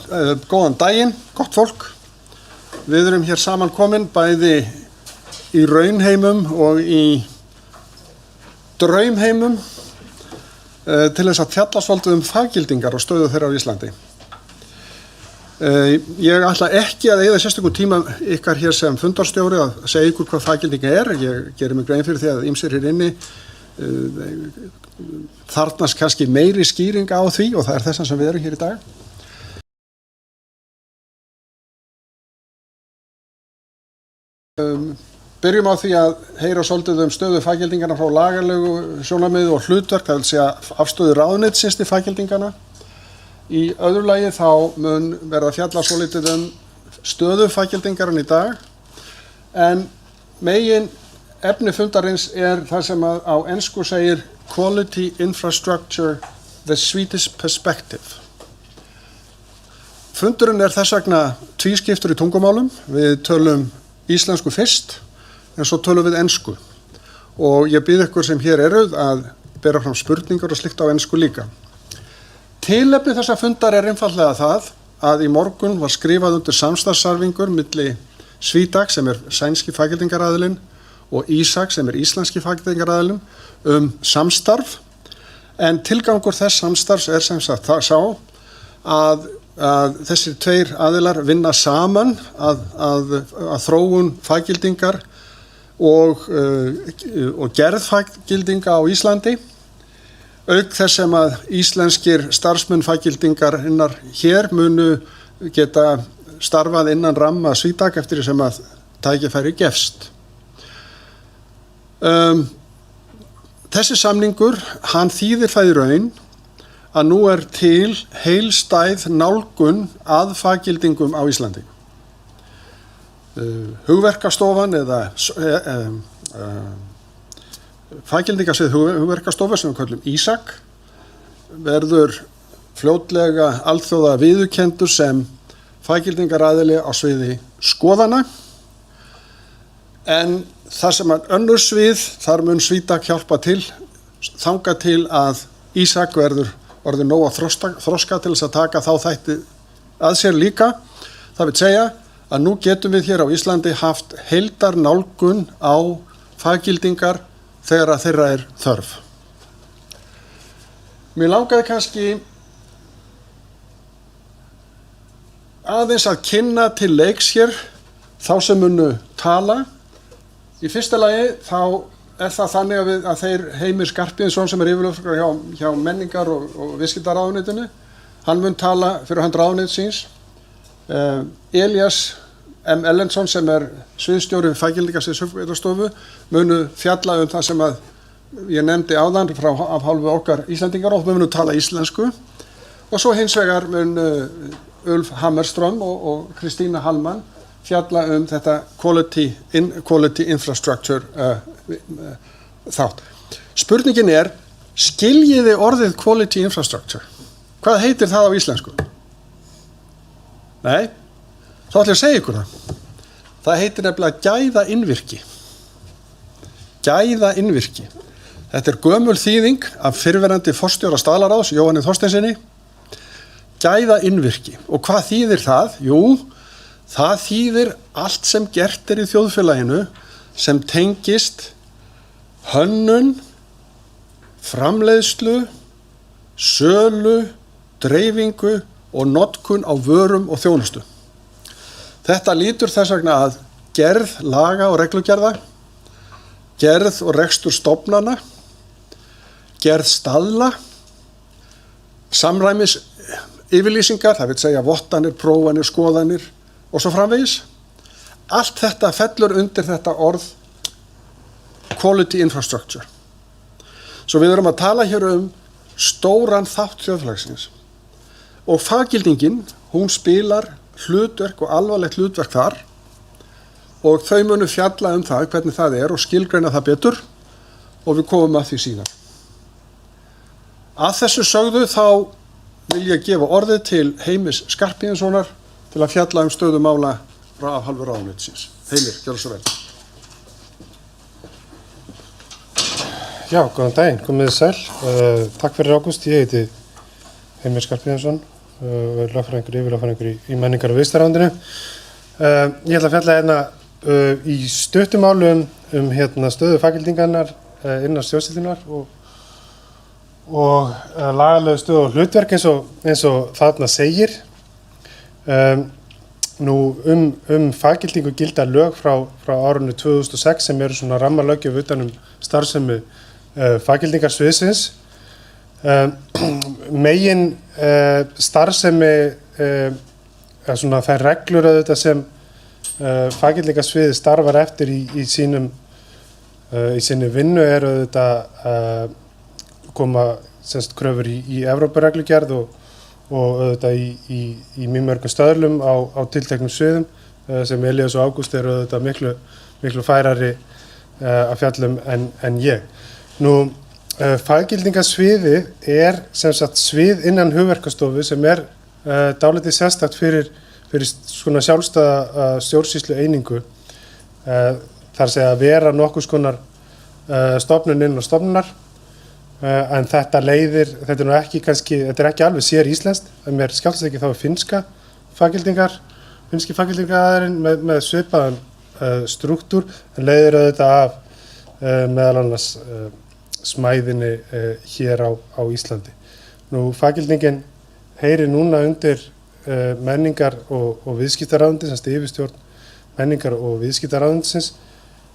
Góðan daginn, gott fólk. Við erum hér saman komin bæði í raunheimum og í draumheimum til þess að fjalla svolítið faggildingar og stöðu þeirra á Íslandi. Ég ætla ekki að eyða sérstökum tíma ykkar hér sem fundarstjóri að segja ykkur hvað faggildinga Ég gerir mig grein fyrir því að ýmsir hér inni þarfnast kannski meiri skýring á því og það þess sem við erum hér í dag. Byrjum á því að heyra svolítið stöðu faggildingarna frá lagalegu sjónarmiði og hlutverk, það vil segja afstöðu ráðuneytisins til faggildingarna. Í öðru lagi þá mun verða fjalla svolítið stöðu faggildingarna í dag, en megin efni fundarins það sem á ensku segir Quality Infrastructure, the Swedish Perspective. Fundurinn þess vegna tvískiptur í tungumálum, við tölum íslensku fyrst, en svo tölum við ensku. Og ég bið ykkur sem hér eruð að bera fram spurningar og slíkt á ensku líka. Tilefni þessa fundar einfaldlega það að í morgun var skrifað undir samstarfssamningur milli SWEDAC sem sænski faggildingaraðilinn og ISAC sem íslenski faggildingaraðilinn samstarf, en tilgangur þess samstarfs sem sagt sá að þessir tveir aðilar vinna saman að þróun faggildingar og gerð faggildinga á Íslandi, auk þess sem að íslenskir starfsmenn faggildingarinnar hér munu geta starfað innan ramma SWEDAC eftir því sem að tækifæri gefst. Þessi samningur, hann þýðir það í raun að nú til heilstæð nálgun að faggildingum á Íslandi. Hugverkastofan eða faggildingarsvið Hugverkastofu sem við köllum ISAC verður fljótlega alþjóða viðurkenndur sem faggildingaraðili á sviði skoðana, en þar sem önnur svið, þar mun SWEDAC hjálpa til, þangað til að ISAC verður orðið nóg að þroska til þess að taka þá þætti að sér líka. Það vil segja að nú getum við hér á Íslandi haft heildarnálgun á faggildingar þegar að þeirra þörf. Mér langaði kannski aðeins að kynna til leiks hér þá sem munu tala. Í fyrsta lagi þá það þannig að þeir Heimir Skarphéðinsson sem yfirlögregluþjónn hjá Menningar og viðskiptaráðuneytinu, hann mun tala fyrir hönd ráðuneytisins. Elías M. Ellensson sem sviðsstjóri faggildingarsviðs Hugverkastofu munu fjalla það sem að ég nefndi áðan af hálfu okkar Íslendingar og munu tala íslensku. Og svo hins vegar mun Ulf Hammarström og Kristína Hallmann fjalla þetta quality infrastructure þátt. Spurningin skiljiði orðið quality infrastructure? Hvað heitir það á íslensku? Nei, þá ætla ég að segja ykkur það. Það heitir nefnilega gæðainnvirki. Gæðainnvirki. Þetta gömul þýðing af fyrrverandi forstjóra Staðlaráðs, Jóhanni Þorsteinsinni. Gæðainnvirki. Og hvað þýðir það? Jú, það þýðir allt sem gert í þjóðfélaginu sem tengist hönnun, framleiðslu, sölu, dreifingu og notkun á vörum og þjónustu. Þetta lýtur þess vegna að gerð laga og reglugerða, gerð og rekstur stofnana, gerð staðla, samræmis yfirlýsingar, það vil segja vottanir, prófanir, skoðanir og svo framvegis. Allt þetta fellur undir þetta orð quality infrastructure. Svo við erum að tala hér stóran þátt þjóðfélagsins. Og faggildingin, hún spilar hlutverk og alvarlegt hlutverk þar og þau munu fjalla það hvernig það og skilgreina það betur og við komum að því síðan. Að þessu sögðu þá vil ég gefa orðið til Heimis Skarphéðinssonar til að fjalla stöðu mála af hálfu ráðuneytisins. Heimir, gjörðu svo vel. Já, góðan daginn, komið þið sæl. Takk fyrir ágúst, ég heiti Heimir Skarphéðinsson, lögfræðingur, yfirlögfræðingur í menningar og viðskiptaráðuneytinu. Ég ætla að fjalla hérna í stuttu máli stöðu faggildingarnar innan stjórnsýslunnar og lagalegu stöðu og hlutverk eins og þarna segir. Nú faggildingu gilda lög frá árinu 2006 sem eru svona rammalöggjöf utan starfsemi faggildingarsviðsins. Megin starfsemi svona þær reglur auðvitað sem faggildingarsviðið starfar eftir í sinni vinnu eru auðvitað koma kröfur í Evrópureglugerð og auðvitað í mjög mörgum stöðlum á tilteknum sviðum sem Elías og Ágúst eru auðvitað miklu færari að fjallum en ég. Nú faggildingarsviðið er sem sagt svið innan Hugverkastofu sem dálítið sérstakt fyrir svona sjálfstæða stjórnsýslu einingu. Þar segja að vera nokkurs konar stofnun innan stofnunar. En þetta er ekki alveg sér íslenskt, en mér skjáldast ekki þá finski faggildingaðurinn með svipaðan struktúr, en leiðir auðvitað af meðal annars smæðinni hér á Íslandi. Nú faggildingin heyrir núna undir menningar og viðskiptaráðuneytið, sem yfirstjórn menningar og viðskiptaráðuneytisins,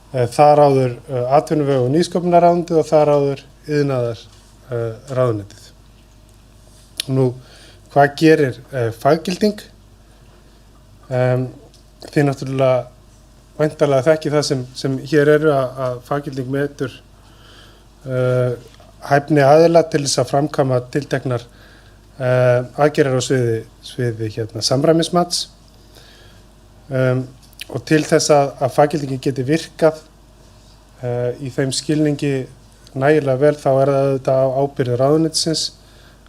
þar áður atvinnulífsins og nýsköpunarráðuneytið og þar áður iðnaðarráðuneytið. Nú, hvað gerir faggilding? Þið náttúrulega væntanlega þekki það sem hér eru að faggilding metur hæfni aðila til þess að framkvæma tilteknar aðgerðir á sviði samræmismats. Og til þess að faggildingin geti virkað í þeim skilningi nægilega vel, þá það auðvitað á ábyrgð ráðuneytisins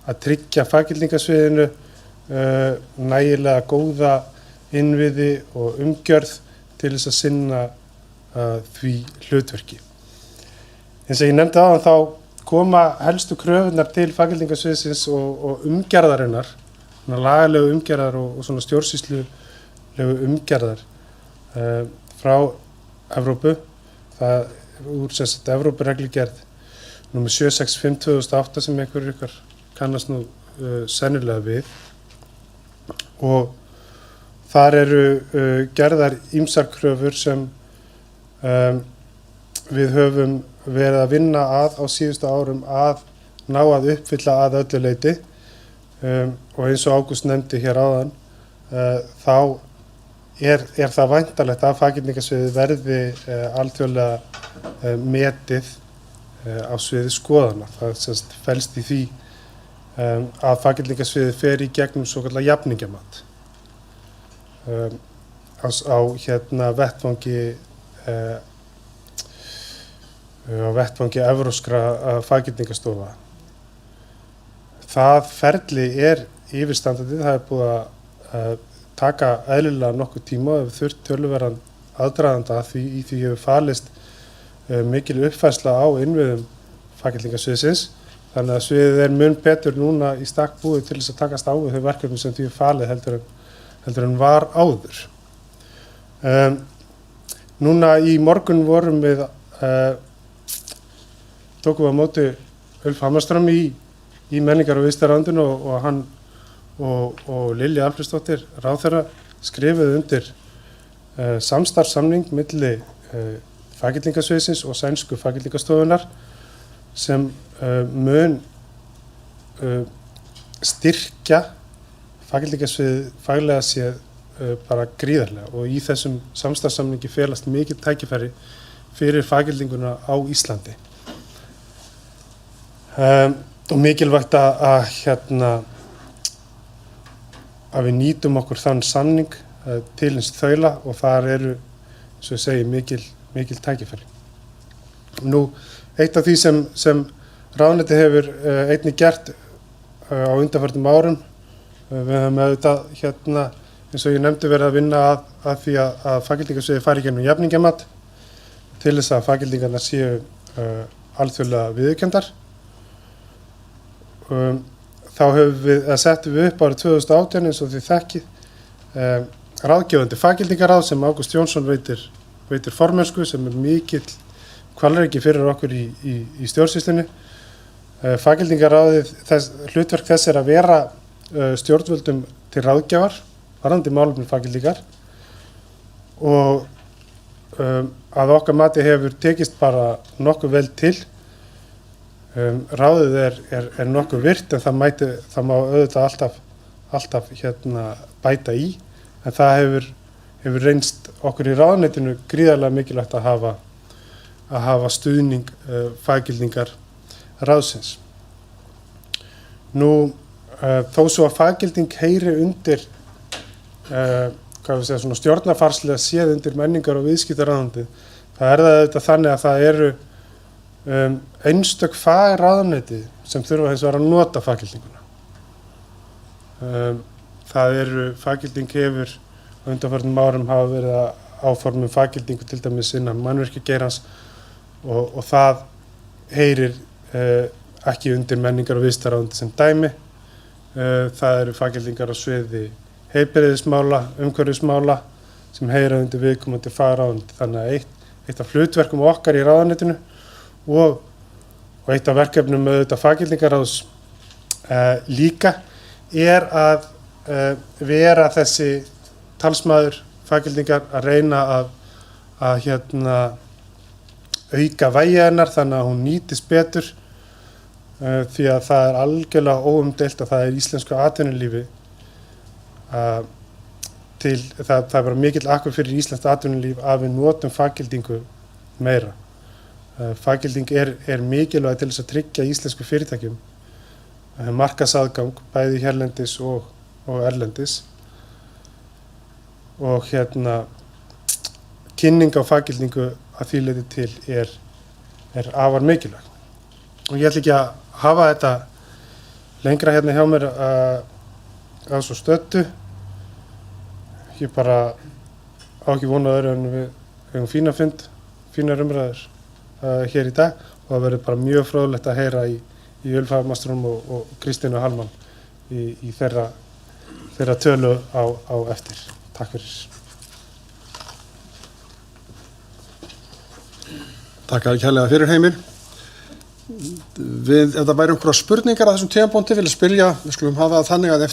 að tryggja faggildingarsviðinu nægilega góða innviði og umgjörð til þess að sinna því hlutverki. Eins og ég nefndi áðan þá koma helstu kröfurnar til faggildingarsviðsins og umgerðarinnar, lagalegu umgerðar og svona stjórnsýslulegu umgerðar frá Evrópu. Það úr Evrópureglugerð númer 765/2008 sem ykkur kannast nú sennilega við. Og þar eru gerðar ýmsar kröfur sem við höfum verið að vinna að á síðustu árum að ná að uppfylla að öllu leyti. Og eins og Ágúst nefndi hér áðan, þá það væntanlegt að faggildingarsviðið verði alþjóðlega metið á sviði skoðana. Það felst í því að faggildingarsviðið fer í gegnum svokallað jafningjamat á vettvangi evrópskra faggildingarstofa. Það ferli yfirstandandi, það búið að taka eðlilega nokkuð tíma og hefur þurft töluverðan aðdraganda í því hefur falist mikil uppfærsla á innviðum faggildingarsviðsins, þannig að sviðið mun betur núna í stakk búið til þess að takast á við þau verkefni sem því falið heldur en var áður. Núna í morgun tókum við á móti Ulf Hammarström í Menningar og viðskiptaráðuneytinu og hann og Lilja Alfreðsdóttir ráðherra skrifuðu undir samstarfssamning milli faggildingarsviðsins og sænsku faggildingarstofunnar sem mun styrkja faggildingarsvið faglega séð bara gríðarlega, og í þessum samstarfssamningi felast mikið tækifæri fyrir faggildinguna á Íslandi. Og mikilvægt að við nýtum okkur þann samning til hins þaula, og þar eru, eins og ég segi, mikil tækifæri. Nú, eitt af því sem ráðuneytið hefur einnig gert á undanförnum árum, við höfum auðvitað eins og ég nefndi verið að vinna að því að faggildingarsviðið fari í gegnum jafningjamat til þess að faggildingarnar séu alþjóðlega viðurkenndar. þá settum við upp árið 2018 eins og þið þekkið ráðgefandi faggildingaráð sem Ágúst Jónsson veitir formennsku sem mikill hvalreki fyrir okkur í stjórnsýslunni. Faggildingaráðið, hlutverk þess að vera stjórnvöldum til ráðgjafar varðandi málefni faggildingar og að okkar mati hefur tekist bara nokkuð vel til. Ráðið er nokkuð virt en það má auðvitað alltaf bæta í, en það hefur reynst okkur í ráðuneytinu gríðarlega mikilvægt að hafa stuðning faggildingar ráðsins. Nú, þó svo að faggilding heyri undir svona stjórnarfarslega séð undir menningar og viðskiptaráðuneytið, það það auðvitað þannig að það eru einstök fagráðuneyti sem þurfa hins vegar að nota faggildinguna. Það eru faggilding hefur á undanförnum árum hafa verið að áforma faggildingu til dæmis innan mannvirkjageirans og það heyrir ekki undir menningar og viðskiptaráðuneytið sem dæmi. Það eru faggildingar á sviði heilbrigðismála, umhverfismála sem heyra undir viðkomandi fagráðuneyti. Þannig að eitt af hlutverkum okkar í ráðuneytinu og eitt af verkefnum auðvitað faggildingaráðs líka er að vera þessi talsmaður faggildingar að reyna að auka vægi hennar þannig að hún nýtist betur því að það er algjörlega óumdeilt að það er íslensku atvinnulífi það er bara mikill akkur fyrir íslenskt atvinnulíf að við notum faggildingu meira. Faggilding er mikilvæg til þess að tryggja íslensku fyrirtækjum markaðsaðgang bæði hérlendis og erlendis og kynning á faggildingu að því leyti til er afar mikilvæg. Og ég ætla ekki að hafa þetta lengra hjá mér að svo stöddu. Ég bara á ekki vona öðru en við höfum fínar umræður hér í dag og það verður bara mjög fróðlegt að heyra í Ulf Hammarström og Kristínu Hallmann í þeirra tölu á eftir. Takk fyrir. Takk kærlega fyrir Heimir. Ef það væri einhverjar spurningar að þessum tímapunkti við skulum hafa það þannig að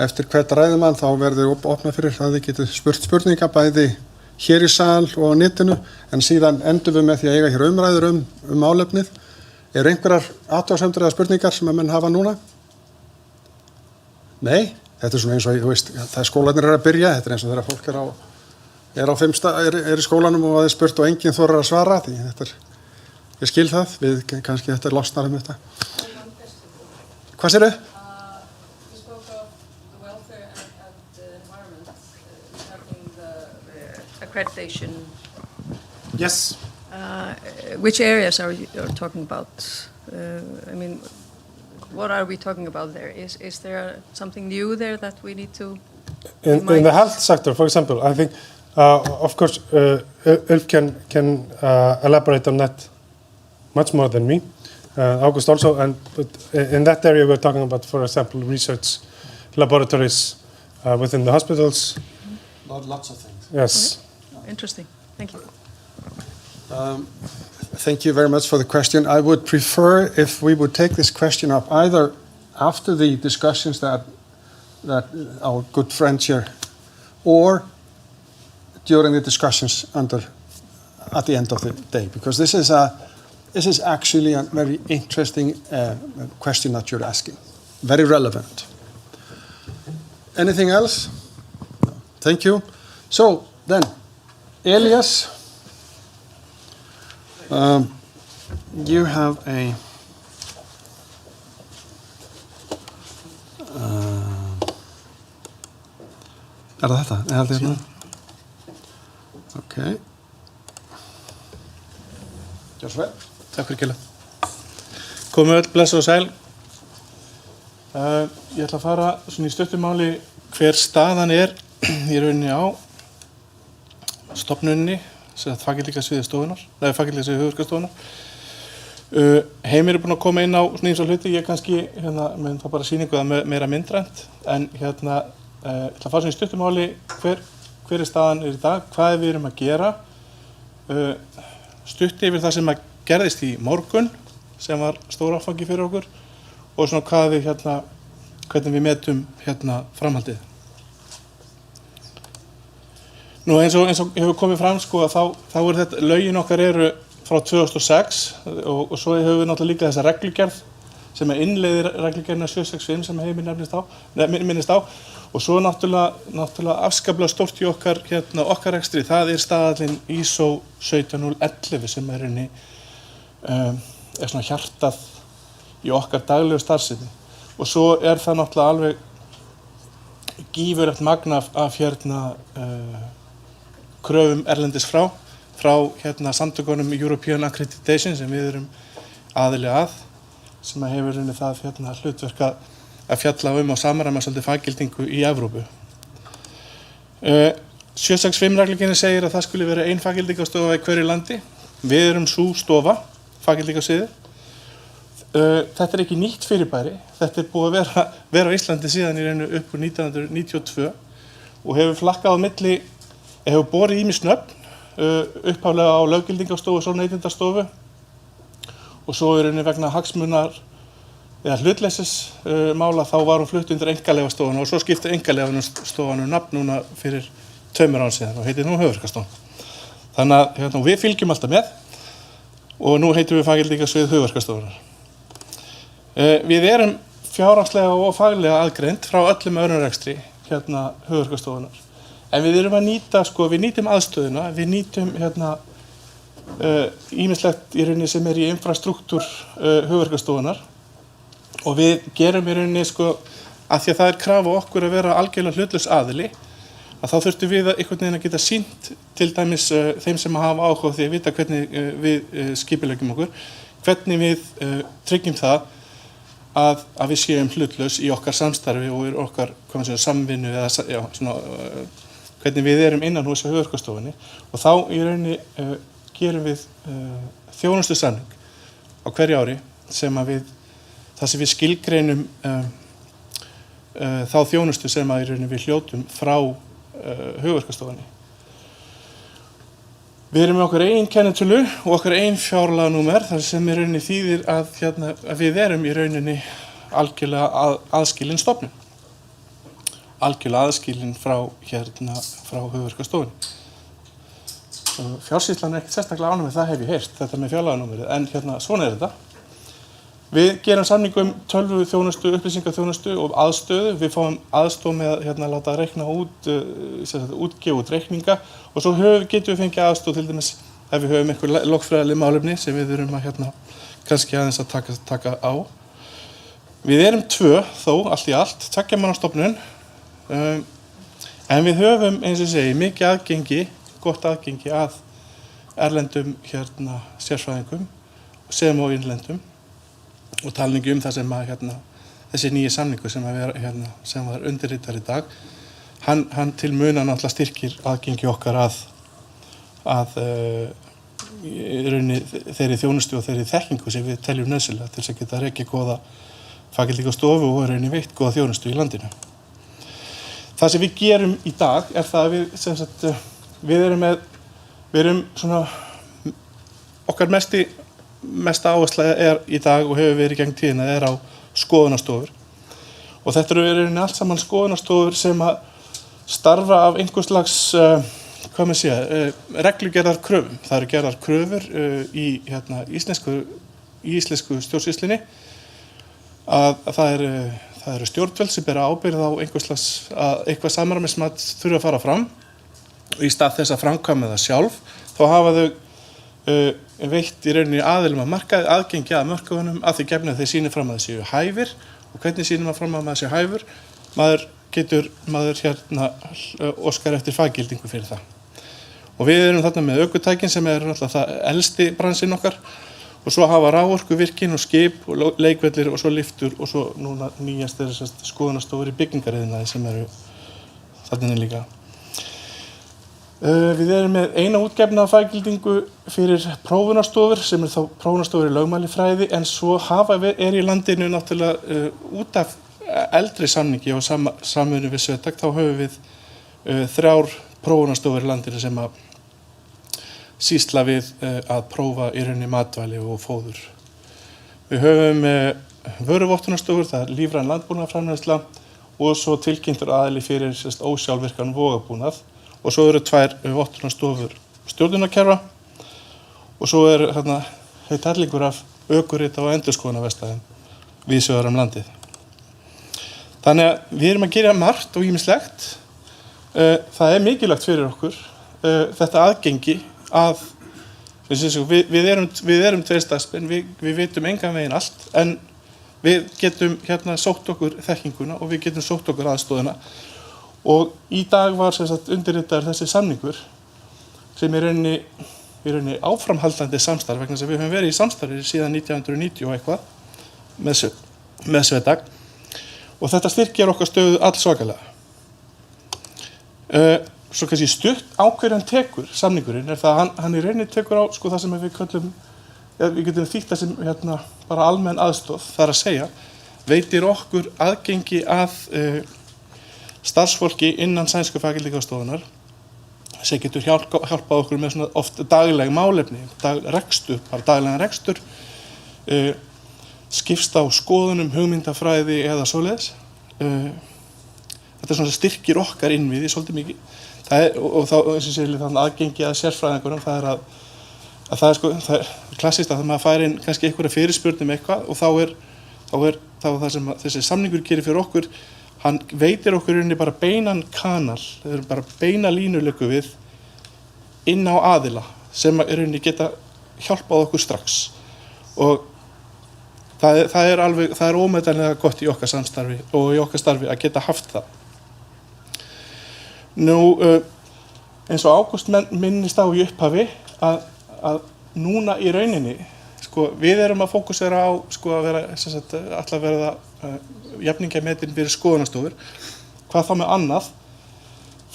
eftir hvert ræðumann þá verður opnað fyrir að þið getið spurt spurninga bæði hér í sal og á netinu en síðan endum við með því að eiga hér umræður um málefnið. Eru einhverjar athugasemdir eða spurningar sem að menn hafa núna? Nei, þetta er svona eins og þú veist, það skólarnir að byrja, þetta er eins og þegar fólk er í skólanum og það er spurt og enginn þorir að svara því ég skil það, við kannski þetta losnar þetta. Hvað sérðu? You spoke of the welfare and the environment, having the accreditation. Yes. Which areas are you talking about? I mean, what are we talking about there? Is there something new there that we need to? In the health sector, for example, I think, of course, Ulf can elaborate on that much more than me. August also, but in that area we're talking about, for example, research laboratories within the hospitals. Lots of things. Yes. Okay. Interesting. Thank you. Thank you very much for the question. I would prefer if we would take this question up either after the discussions that our good friends here, or during the discussions at the end of the day, because this is actually a very interesting question that you're asking, very relevant. Anything else? No. Thank you. So then, Elias. You have a þetta? Okay. Gjör svo vel. Takk fyrir kjærlega. Komið öll, blessa og sæl. Ég ætla að fara svona í stuttu máli hver staðan er í rauninni á stofnuninni, faggildingarsviði Hugverkastofunnar. Heimir búinn að koma inn á svona eins og hluti, ég kannski menn það bara sýningu það meira myndrænt, en ég ætla að fara svona í stuttumáli hver staðan í dag, hvað við erum að gera, stutt yfir það sem að gerðist í morgun, sem var stór áfangi fyrir okkur, og svona hvað við hvernig við metum framhaldið. Nú eins og hefur komið fram sko að þá þetta lögin okkar eru frá 2006 og svo hefur við náttúrulega líka þessa reglugerð sem innleiðir reglugerðina 765 sem Heimir minnist á, og svo náttúrulega afskaplega stórt í okkar okkar rekstri, það staðallinn ISO 17011 sem inni svona hjartað í okkar daglegu starfsemi, og svo það náttúrulega alveg gífurlegt magn af kröfum erlendis frá samtökunum European Accreditation sem við erum aðili að, sem hefur það hlutverk að fjalla og samræma svolítið faggildingu í Evrópu. 765 reglugerðin segir að það skuli vera ein faggildingarstofa í hverju landi. Við erum sú stofa, faggildingarsviðið. Þetta ekki nýtt fyrirbæri, þetta búið að vera á Íslandi síðan í raun upp úr 1992 og hefur flakkað á milli, hefur borið ýmis nöfn, upphaflega á löggildingarstofu og svo neytendastofu, og svo í rauninni vegna hagsmunar eða hlutleysis mála þá var hún flutt undir einkaleyfastofuna og svo skipti einkaleyfastofan nafn núna fyrir 2 árum síðan og heitir nú Hugverkastofunnar. Þannig að við fylgjum alltaf með og nú heitum við faggildingarsvið Hugverkastofunnar. Við erum fjárhagslega og faglega aðgreind frá öllum öðrum rekstri Hugverkastofunnar. En við erum að nýta, við nýtum aðstöðuna, við nýtum ýmislegt í rauninni sem í infrastruktúr Hugverkastofunnar og við gerum í rauninni að því að það krafa okkur að vera algjörlega hlutlaus aðili, að þá þurftum við einhvern veginn að geta sýnt til dæmis þeim sem hafa áhuga því að vita hvernig við skipuleggjum okkur, hvernig við tryggjum það að við séum hlutlaus í okkar samstarfi og í okkar samvinnu eða hvernig við erum innan hús á Hugverkastofunni, og þá í rauninni gerum við þjónustu samning á hverju ári þar sem við skilgreinum þá þjónustu sem í rauninni við hljótum frá Hugverkastofunni. Við erum með okkar eigin kennitölu og okkar eigin fjárlaganúmer, þar sem í rauninni þýðir að við erum í rauninni algjörlega aðskilin stofnun. Algjörlega aðskilin frá Hugverkastofunni. Fjársýslan ekkert sérstaklega ánum með það hef ég heyrt, þetta með fjárlaganúmerið, en svona þetta. Við gerum samning tölvu þjónustu, upplýsingaþjónustu og aðstöðu. Við fáum aðstoð með að láta reikna út, útgefa út reikninga, og svo getum við fengið aðstoð til dæmis ef við höfum einhver lögfræðileg málefni sem við erum að kannski aðeins að taka á. Við erum 2 þó, allt í allt, 2 manna stofnun, en við höfum, eins og ég segi, mikið aðgengi, gott aðgengi að erlendum sérfræðingum sem og innlendum, og talningu það sem þessi nýji samningur sem var undirritar í dag, hann til muna náttúrulega styrkir aðgengi okkar að þeirri þjónustu og þeirri þekkingu sem við teljum nauðsynlega til þess að geta rekið góða faggildingarstofu og veitt góða þjónustu í landinu. Það sem við gerum í dag það að við erum svona okkar mesta áhersla í dag og hefur verið gegn tíðina á skoðunarstofur, og þetta eru allt saman skoðunarstofur sem að starfa af einhvers slags reglugerðar kröfum. Það eru gerðar kröfur í íslensku stjórnsýslunni að það eru stjórnvöld sem bera ábyrgð á einhvers slags eitthvað samræmismat þurfa að fara fram, og í stað þess að framkvæma það sjálf þá hafa þau veitt í rauninni aðilum að markaði aðgengi að mörkuðunum að því gefnu að þeir sýni fram að þeir séu hæfir, og hvernig sýnir maður fram að maður séu hæfur? Maður óskar eftir faggildingu fyrir það. Og við erum þarna með ökutækin sem náttúrulega það elsti bransinn okkar, og svo hafa raforkuvirkin og skip og leikvellir og svo lyftur, og svo núna nýjast þessast skoðunarstofur í byggingariðnaði sem eru þarna líka. Við erum með eina útgefna faggildingu fyrir prófunarstofur sem þá prófunarstofur í lögmælifræði en svo er í landinu náttúrulega út af eldri samningi og samvinnu við SWEDAC þá höfum við 3 prófunarstofur í landinu sem að sýsla við að prófa í rauninni matvæli og fóður. Við höfum vöruvottunarstofur, það lífræn landbúnaðarframleiðsla og svo tilkynntur aðili fyrir ósjálfvirkan vogabúnað og svo eru 2 vottunarstofur stjórnunarkerfa og svo heitt hellingur af ökurita og endurskoðunarverkstæðum víðsvegar landið. Þannig að við erum að gera margt og ýmislegt. Það er mikilvægt fyrir okkur þetta aðgengi að við erum 2 starfsmenn, við vitum engan veginn allt en við getum sótt okkur þekkinguna og við getum sótt okkur aðstoðina og í dag var undirritaður þessi samningur sem er í rauninni áframhaldandi samstarf vegna þess að við höfum verið í samstarfi síðan 1990 og eitthvað með SWEDAC og þetta styrkjar okkar stöðu allsvakalega. Svo kannski stutt ákveðan tekur samningurinn er það að hann í rauninni tekur á það sem við köllum, við getum þýtt það sem bara almenn aðstoð, það er að segja, veitir okkur aðgengi að starfsfólki innan sænsku faggildingarsstofunnar sem getur hjálpað okkur með svona oft dagleg málefni, daglegan rekstur, skipst á skoðunum, hugmyndafræði eða svoleiðis. Þetta er svona styrkir okkar innviði svolítið mikið. Og þá þannig aðgengi að sérfræðingunum, það er klassískt að maður fær inn kannski einhverja fyrirspurn eitthvað og þá er það sem þessi samningur gerir fyrir okkur, hann veitir okkur inni bara beinan kanal, það er bara beina línulöku við inn á aðila sem er inni geta hjálpað okkur strax og það er ómetanlega gott í okkar samstarfi og í okkar starfi að geta haft það. Nú, eins og Ágúst minnist á í upphafi að núna í rauninni, við erum að fókusera á að vera, alltaf verða jafningjametin fyrir skoðunarstofur, hvað þá með annað,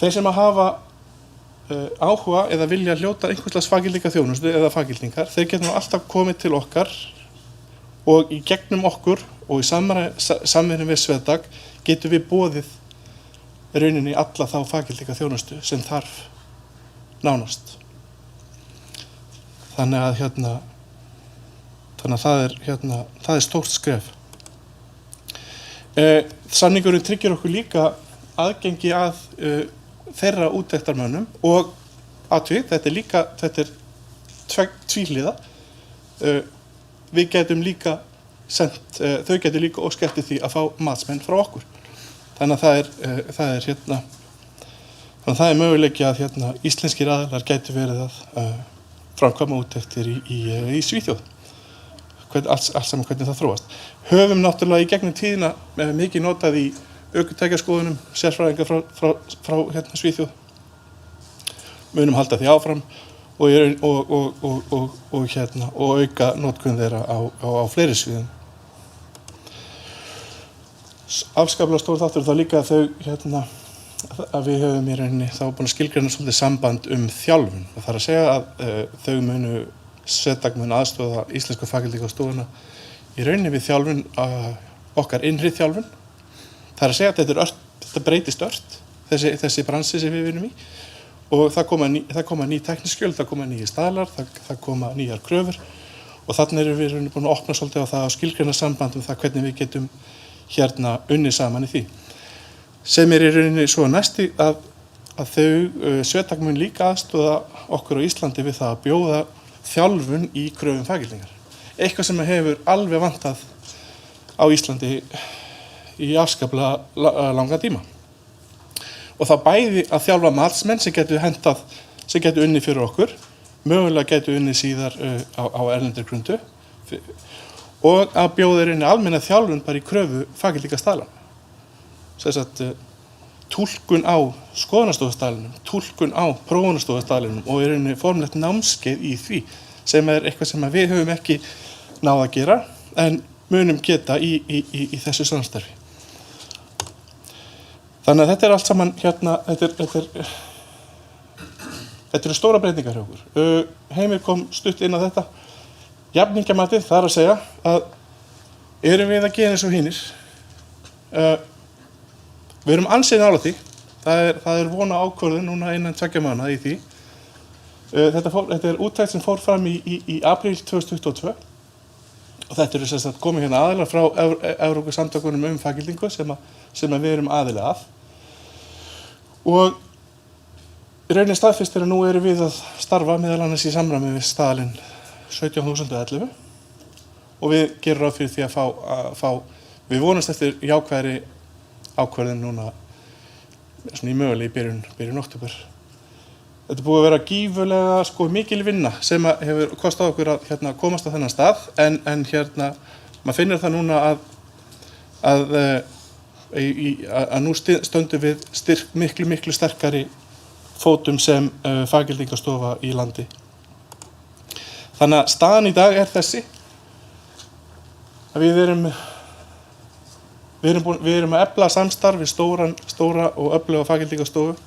þeir sem að hafa áhuga eða vilja hljóta einhversslags faggildingaþjónustu eða faggildingar, þeir geta alltaf komið til okkar og í gegnum okkur og í samvinnu við SWEDAC getum við boðið rauninni alla þá faggildingaþjónustu sem þarf nánast. Þannig að það er stórt skref. Samningurinn tryggir okkur líka aðgengi að þeirra úttektarmönnum og þetta er tvíhliða. Við getum líka þau getur líka óskað eftir því að fá matsmenn frá okkur. Þannig að það er möguleiki að íslenskir aðilar gætu verið að framkvæma úttektir í Svíþjóð. Allt saman hvernig það þróast. Höfum náttúrulega í gegnum tíðina mikið notað í ökutækjaskoðunum, sérfræðingar frá Svíþjóð. Munum halda því áfram og auka notkun þeirra á fleiri sviðum. Afskaplega stór þáttur þá líka að við höfum í rauninni þá búin að skilgreina svolítið samband þjálfun. Það er að segja að þau SWEDAC mun aðstoða íslensku faggildingarstofuna í rauninni við þjálfun, okkar innri þjálfun. Það er að segja að þetta breytist ört, þessi bransi sem við vinnum í og það koma ný tekniskjöld, það koma nýjir staðlar, það koma nýjar kröfur og þannig erum við búin að opna svolítið á það og skilgreina samband það hvernig við getum unnið saman í því. Sem í rauninni svo næsti að þau SWEDAC mun líka aðstoða okkur á Íslandi við það að bjóða þjálfun í kröfum faggildingar. Eitthvað sem hefur alveg vantað á Íslandi í afskaplega langa tíma. Og það bæði að þjálfa matsmenn sem getur unnið fyrir okkur, mögulega getur unnið síðar á erlendri grundu og að bjóða inn almenna þjálfun bara í kröfu faggildingarstaðlanum. Túlkun á skoðunarstofustaðlinum, túlkun á prófunarstofustaðlinum og í rauninni formlegt námskeið í því sem er eitthvað sem við höfum ekki náð að gera en munum geta í þessu samstarfi. Þannig að þetta er allt saman Þetta eru stóra breytingar hjá okkur. Heimir kom stutt inn á þetta. Jafningjamatið, það að segja að erum við að gera eins og hinir. Við erum ansið nálægt því. Það er vona ákvörðun núna innan 2 mánaða í því. Þetta er úttekt sem fór fram í apríl 2022 og þetta eru sem sagt komið hérna aðilar frá Samtökunum faggildingu sem við erum aðilega að. Og í rauninni staðfestir að nú erum við að starfa meðal annars í samræmi við staðalinn 17.011 og við gerum ráð fyrir því að fá við vonumst eftir jákvæðri ákvörðun núna svona í mögulega í byrjun október. Þetta er búið að vera gífurlega mikil vinna sem hefur kostað okkur að komast á þennan stað en maður finnur það núna að nú stöndum við miklu sterkari fótum sem faggildingarstofa í landi. Þannig að staðan í dag er þessi að við erum að efla samstarf við stóra og öfluga faggildingarstofu.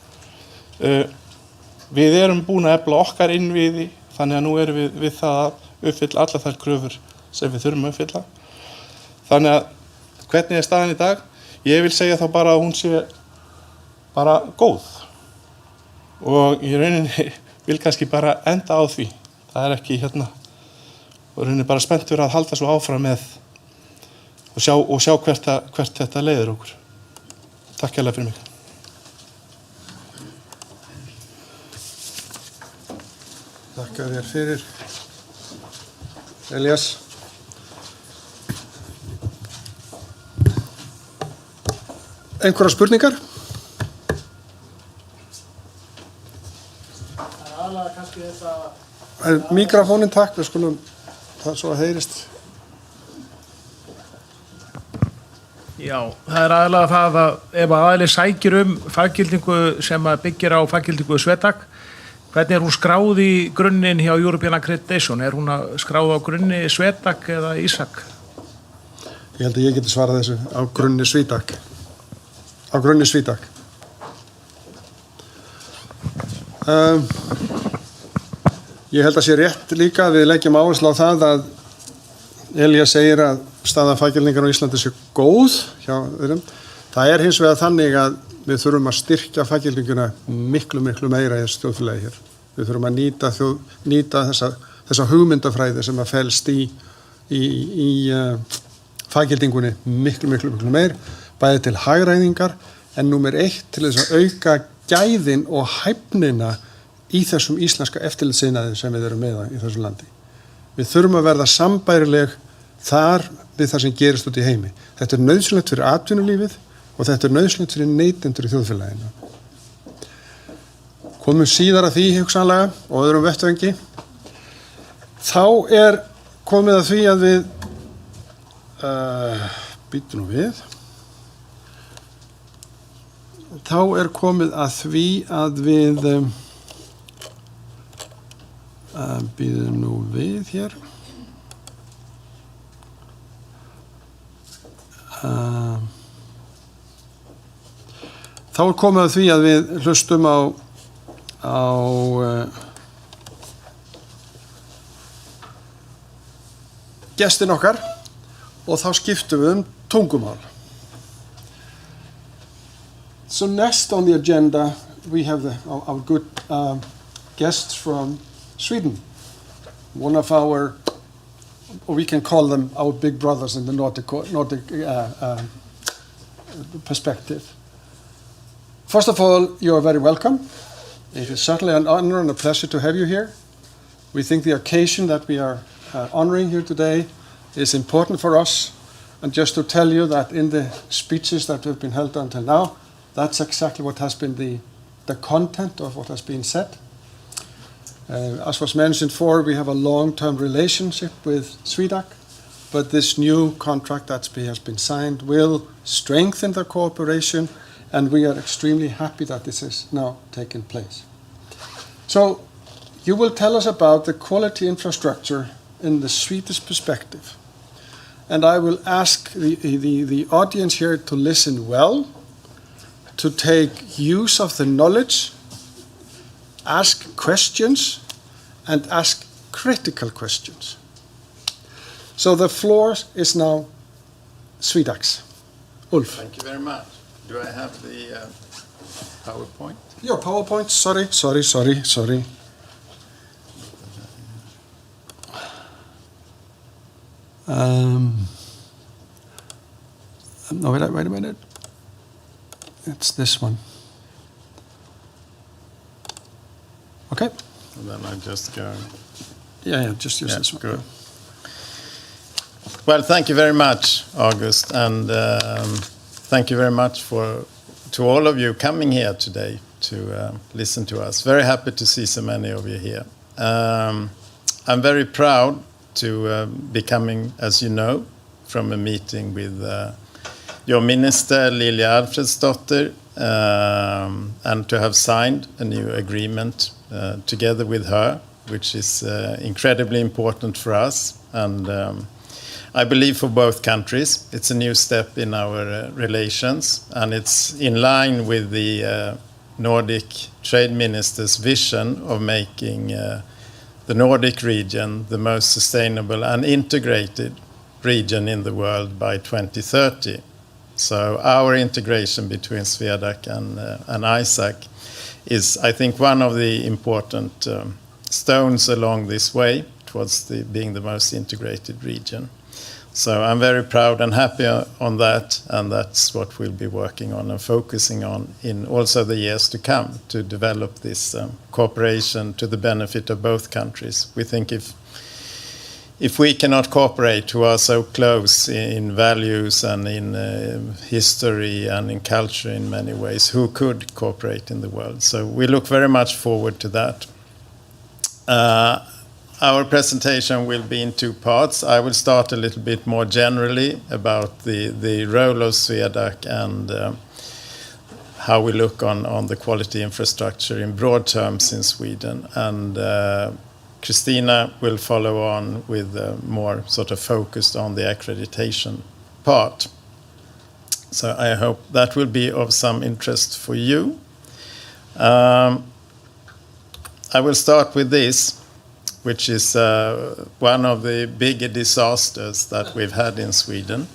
Við erum búin að efla okkar innviði þannig að nú erum við það að uppfylla allar þær kröfur sem við þurfum að uppfylla. Þannig að hvernig er staðan í dag? Ég vil segja þá bara að hún sé bara góð og í rauninni vil kannski bara enda á því. Það er ekki og rauninni bara spenntur að halda svo áfram með og sjá hvert þetta leiðir okkur. Takk hérlega fyrir mig. Þakka þér fyrir, Elías. Einhverjar spurningar? Það er aðalega kannski þetta... Mikrofónin takk, við skulum það svo að heyrist. Já, það er aðalega það að ef aðili sækir faggildingu sem byggir á faggildingu SWEDAC, hvernig er hún skráð í grunninn hjá European Accreditation? Er hún skráð á grunni SWEDAC eða ISAC? Ég held að ég geti svarað þessu á grunni SWEDAC. Á grunni SWEDAC. Ég held að sé rétt líka að við leggjum áherslu á það að Elías segir að staða faggildingar á Íslandi sé góð hjá þeim. Það er hins vegar þannig að við þurfum að styrkja faggildinguna miklu meira í þessu þjóðfélagi hér. Við þurfum að nýta þessa hugmyndafræði sem að felst í faggildingunni miklu meir, bæði til hagræðingar en númer 1 til þess að auka gæðin og hæfnina í þessum íslenska eftirlitssiðnaði sem við erum með í þessu landi. Við þurfum að verða sambærileg þar við það sem gerist út í heimi. Þetta er nauðsynlegt fyrir atvinnulífið og þetta er nauðsynlegt fyrir neytendur í þjóðfélaginu. Komum síðar að því hugsanlega og öðrum vettvangi. Þá er komið að því að við býtum nú við. Þá er komið að því að við býðum nú við hér. Þá er komið að því að við hlustum á gestin okkar og þá skiptum við tungumál. So next on the agenda we have our good guests from Sweden. One of our, or we can call them our big brothers in the Nordic perspective. First of all, you are very welcome. It is certainly an honor and a pleasure to have you here. We think the occasion that we are honoring here today is important for us. And just to tell you that in the speeches that have been held until now, that's exactly what has been the content of what has been said. As was mentioned before, we have a long-term relationship with SWEDAC, but this new contract that has been signed will strengthen the cooperation, and we are extremely happy that this is now taking place. So, you will tell us about the quality infrastructure in the Swedish perspective. And I will ask the audience here to listen well, to take use of the knowledge, ask questions and ask critical questions. So the floor is now SWEDAC's. Ulf. Thank you very much. Do I have the PowerPoint? Your PowerPoint, sorry. No, wait a minute. It's this one. Okay. And then I just go. Yeah, just use this one. Good. Well, thank you very much, August, and thank you very much to all of you coming here today to listen to us. Very happy to see so many of you here. I'm very proud to be coming, as you know, from a meeting with your minister, Lilja Alfredsdotter, and to have signed a new agreement together with her, which is incredibly important for us, and I believe for both countries. It's a new step in our relations, and it's in line with the Nordic trade minister's vision of making the Nordic region the most sustainable and integrated region in the world by 2030. So our integration between SWEDAC and ISAC is, I think, one of the important stones along this way towards being the most integrated region. So I'm very proud and happy on that, and that's what we'll be working on and focusing on in also the years to come, to develop this cooperation to the benefit of both countries. We think if we cannot cooperate, who are so close in values and in history and in culture in many ways, who could cooperate in the world? So we look very much forward to that. Our presentation will be in two parts. I will start a little bit more generally about the role of SWEDAC and how we look on the quality infrastructure in broad terms in Sweden. And Christina will follow on with more sort of focused on the accreditation part. So I hope that will be of some interest for you. I will start with this, which is one of the bigger disasters that we've had in Sweden.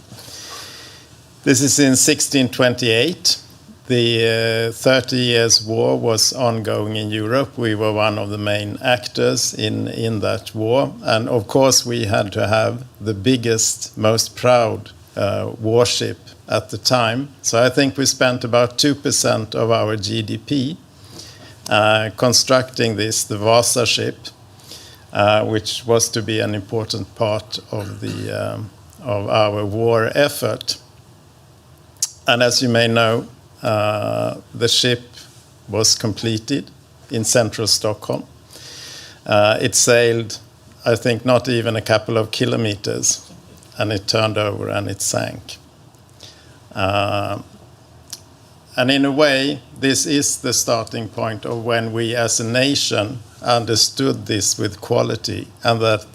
This is in 1628. The 30 Years' War was ongoing in Europe. We were one of the main actors in that war. And of course, we had to have the biggest, most proud warship at the time. So I think we spent about 2% of our GDP constructing the Vasa ship, which was to be an important part of of our war effort. And as you may know, the ship was completed in central Stockholm. It sailed, I think, not even a couple of kilometers, and it turned over and it sank. And in a way, this is the starting point of when we as a nation understood this with quality, and that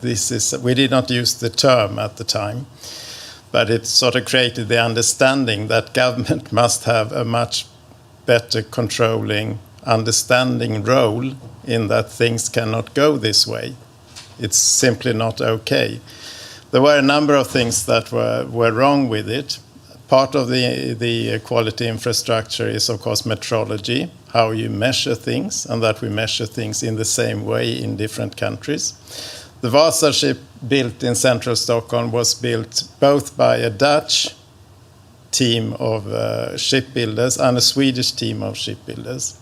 we did not use the term at the time, but it sort of created the understanding that government must have a much better controlling, understanding role in that things cannot go this way. It's simply not okay. There were a number of things that were wrong with it. Part of the quality infrastructure is, of course, metrology, how you measure things, and that we measure things in the same way in different countries. The Vasa ship built in central Stockholm was built both by a Dutch team of shipbuilders and a Swedish team of shipbuilders.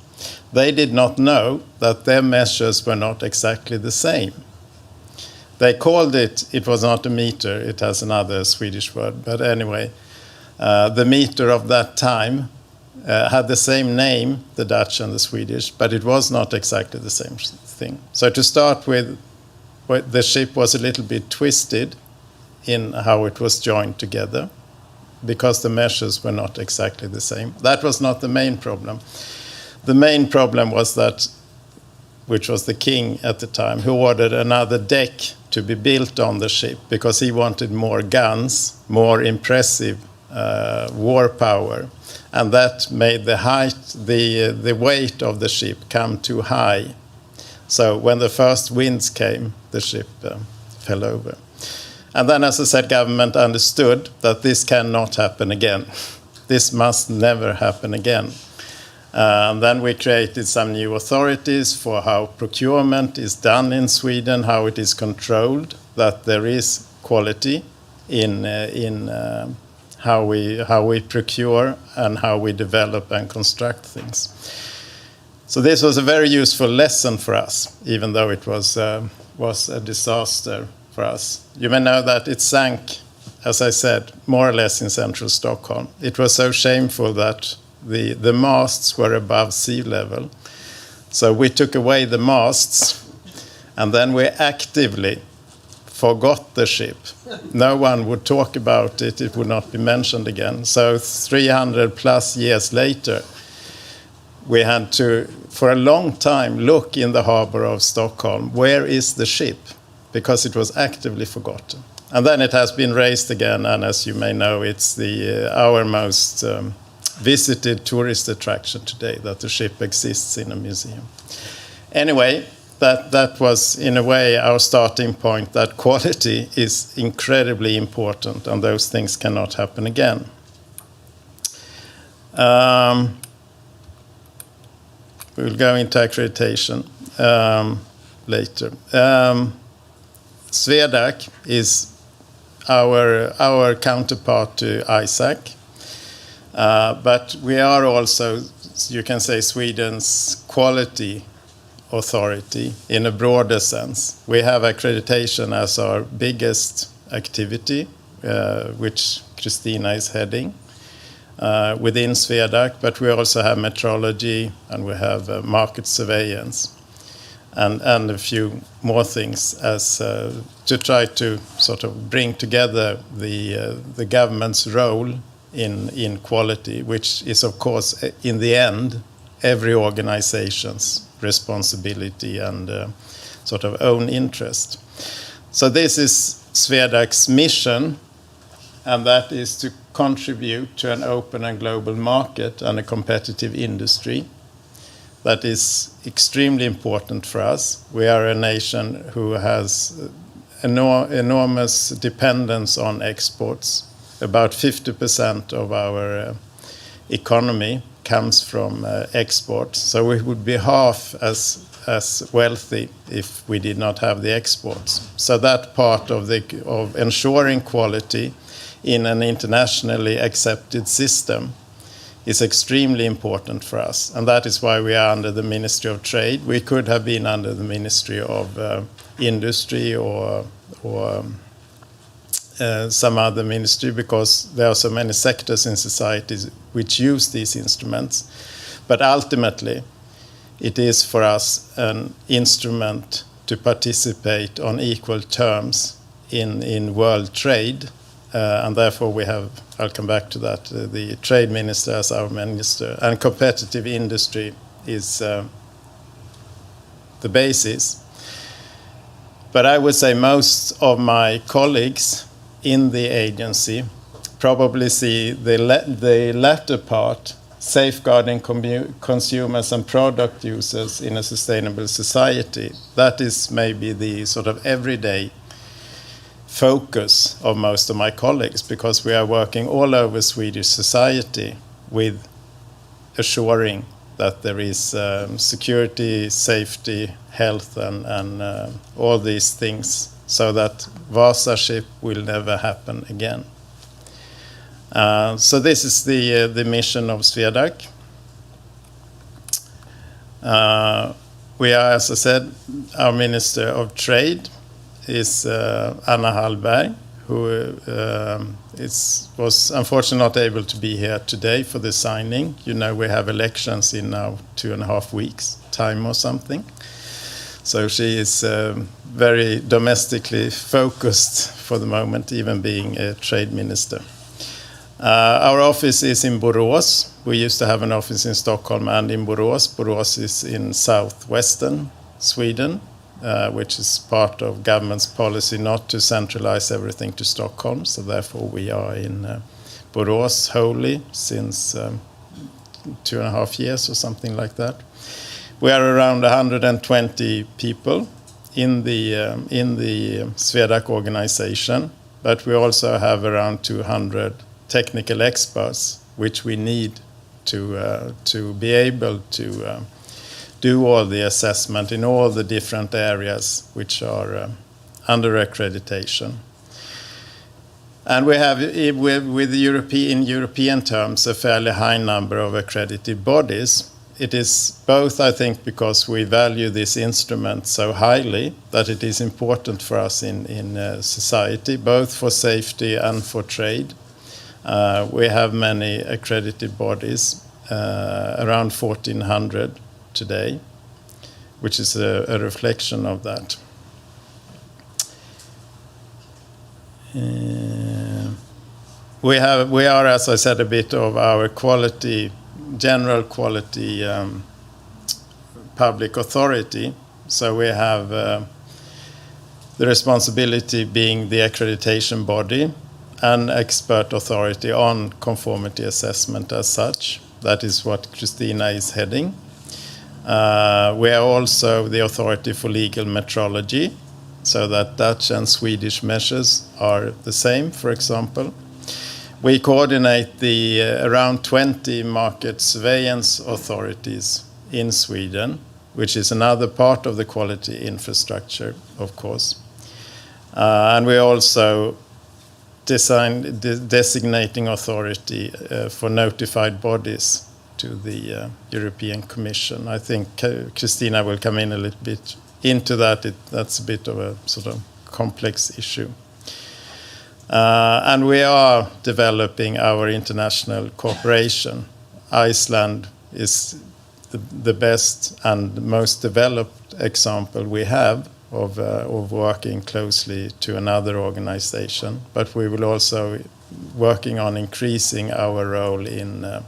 They did not know that their measures were not exactly the same. They called it was not a meter, it has another Swedish word, but anyway, the meter of that time had the same name, the Dutch and the Swedish, but it was not exactly the same thing. So to start with, the ship was a little bit twisted in how it was joined together because the measures were not exactly the same. That was not the main problem. The main problem was that, which was the king at the time, who ordered another deck to be built on the ship because he wanted more guns, more impressive war power, and that made the weight of the ship come too high So when the first winds came, the ship fell over. And then, as I said, government understood that this cannot happen again. This must never happen again. And then we created some new authorities for how procurement is done in Sweden, how it is controlled, that there is quality in how we procure and how we develop and construct things. So this was a very useful lesson for us, even though it was a disaster for us. You may know that it sank, as I said, more or less in central Stockholm. It was so shameful that the masts were above sea level. So we took away the masts, and then we actively forgot the ship. No one would talk about it. It would not be mentioned again. So 300 plus years later, we had to, for a long time, look in the harbor of Stockholm. Where is the ship? Because it was actively forgotten. And then it has been raised again, and as you may know, it's our most visited tourist attraction today, that the ship exists in a museum. Anyway, that was, in a way, our starting point, that quality is incredibly important, and those things cannot happen again. We'll go into accreditation later. SWEDAC is our counterpart to ISAC, but we are also, you can say, Sweden's quality authority in a broader sense. We have accreditation as our biggest activity, which Christina is heading within SWEDAC, but we also have metrology and we have market surveillance and a few more things as to try to sort of bring together the government's role in quality, which is, of course, in the end, every organization's responsibility and sort of own interest. So this is SWEDAC's mission, and that is to contribute to an open and global market and a competitive industry. That is extremely important for us. We are a nation who has enormous dependence on exports. About 50% of our economy comes from exports. So we would be half as wealthy if we did not have the exports. So that part of ensuring quality in an internationally accepted system is extremely important for us. And that is why we are under the Ministry of Trade. We could have been under the Ministry of Industry or some other ministry, because there are so many sectors in society which use these instruments. But ultimately, it is for us an instrument to participate on equal terms in world trade. And therefore we have, I'll come back to that, the trade minister as our minister, and competitive industry is the basis. But I would say most of my colleagues in the agency probably see the latter part, safeguarding consumers and product users in a sustainable society. That is maybe the sort of everyday focus of most of my colleagues, because we are working all over Swedish society with assuring that there is security, safety, health, and all these things, so that Vasa ship will never happen again. So this is the mission of SWEDAC. We are, as I said, our Minister of Trade is Anna Hallberg, who was unfortunately not able to be here today for the signing. You know, we have elections in now 2.5 weeks' time or something. So she is very domestically focused for the moment, even being a trade minister. Our office is in Borås. We used to have an office in Stockholm and in Borås. Borås is in southwestern Sweden, which is part of government's policy not to centralize everything to Stockholm. So therefore we are in Borås wholly since 2.5 years or something like that. We are around 120 people in the SWEDAC organization, but we also have around 200 technical experts, which we need to be able to do all the assessment in all the different areas which are under accreditation. And we have, with in European terms, a fairly high number of accredited bodies. It is both, I think, because we value this instrument so highly that it is important for us in society, both for safety and for trade. We have many accredited bodies, around 1,400 today, which is a reflection of that. We are, as I said, a bit of our quality, general quality public authority. So we have the responsibility being the accreditation body and expert authority on conformity assessment as such. That is what Christina is heading. We are also the authority for legal metrology, so that Dutch and Swedish measures are the same, for example. We coordinate the around 20 market surveillance authorities in Sweden, which is another part of the quality infrastructure, of course. And we also designating authority for notified bodies to the European Commission. I think Christina will come in a little bit into that. That's a bit of a sort of complex issue. And we are developing our international cooperation. Iceland is the best and most developed example we have of working closely to another organization. But we will also working on increasing our role in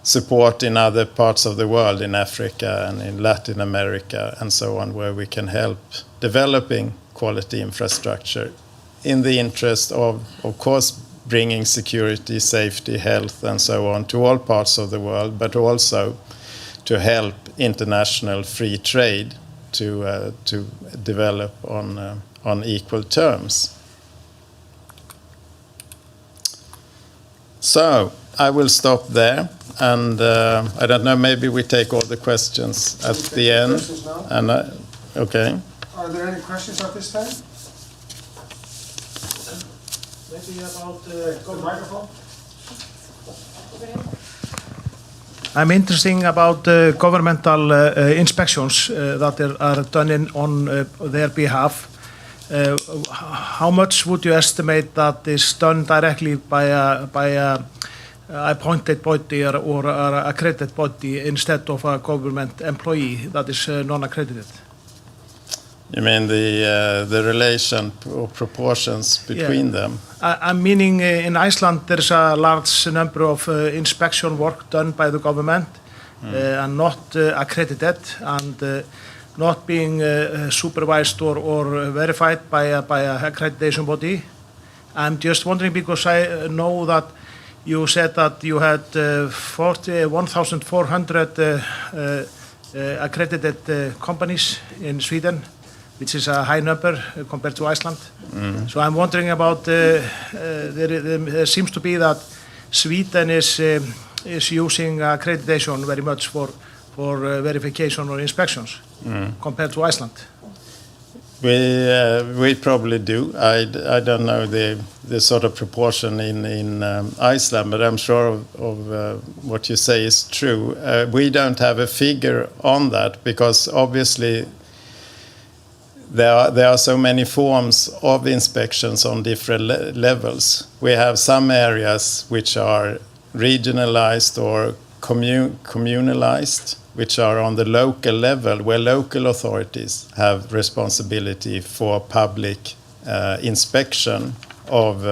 support in other parts of the world, in Africa and in Latin America and so on, where we can help developing quality infrastructure in the interest of course, bringing security, safety, health, and so on to all parts of the world, but also to help international free trade to develop on equal terms. So I will stop there, and I don't know. Maybe we take all the questions at the end. Questions now? And okay. Are there any questions at this time? Maybe about The microphone. I'm interested about governmental inspections that are done on their behalf. How much would you estimate that is done directly by a appointed body or accredited body instead of a government employee that is non-accredited? You mean the relation or proportions between them? I'm meaning in Iceland there's a large number of inspection work done by the government and not accredited and not being supervised or verified by a accreditation body. I'm just wondering because I know that you said that you had 1,400 accredited companies in Sweden, which is a high number compared to Iceland. So I'm wondering about, there seems to be that Sweden is using accreditation very much for verification or inspections compared to Iceland. We probably do. I don't know the sort of proportion in Iceland, but I'm sure of what you say is true. We don't have a figure on that because obviously there are so many forms of inspections on different levels. We have some areas which are regionalized or communalized, which are on the local level, where local authorities have responsibility for public inspection of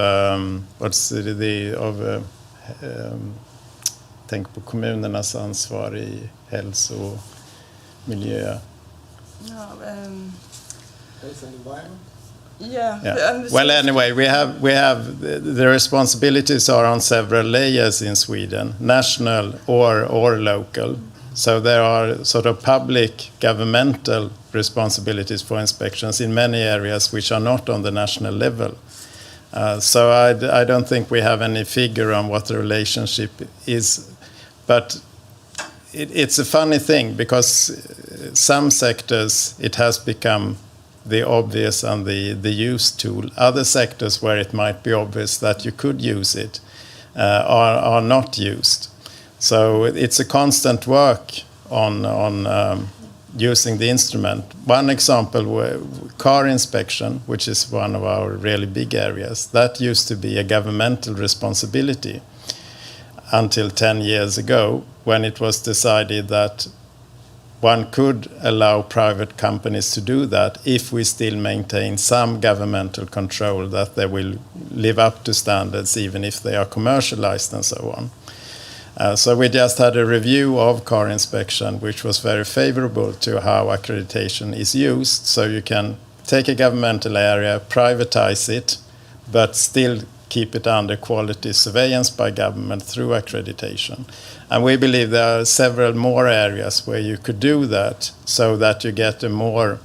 tänk på kommunernas ansvar i hälso, miljö. Health and environment? Yeah. Well, anyway, we have the responsibilities are on several layers in Sweden, national or local. So there are sort of public governmental responsibilities for inspections in many areas which are not on the national level. So I don't think we have any figure on what the relationship is, but it's a funny thing because some sectors it has become the obvious and the used tool. Other sectors where it might be obvious that you could use it are not used. So it's a constant work on using the instrument. One example, car inspection, which is one of our really big areas, that used to be a governmental responsibility until 10 years ago, when it was decided that one could allow private companies to do that if we still maintain some governmental control that they will live up to standards even if they are commercialized and so on. So we just had a review of car inspection, which was very favorable to how accreditation is used. So you can take a governmental area, privatize it, but still keep it under quality surveillance by government through accreditation. And we believe there are several more areas where you could do that so that you get a more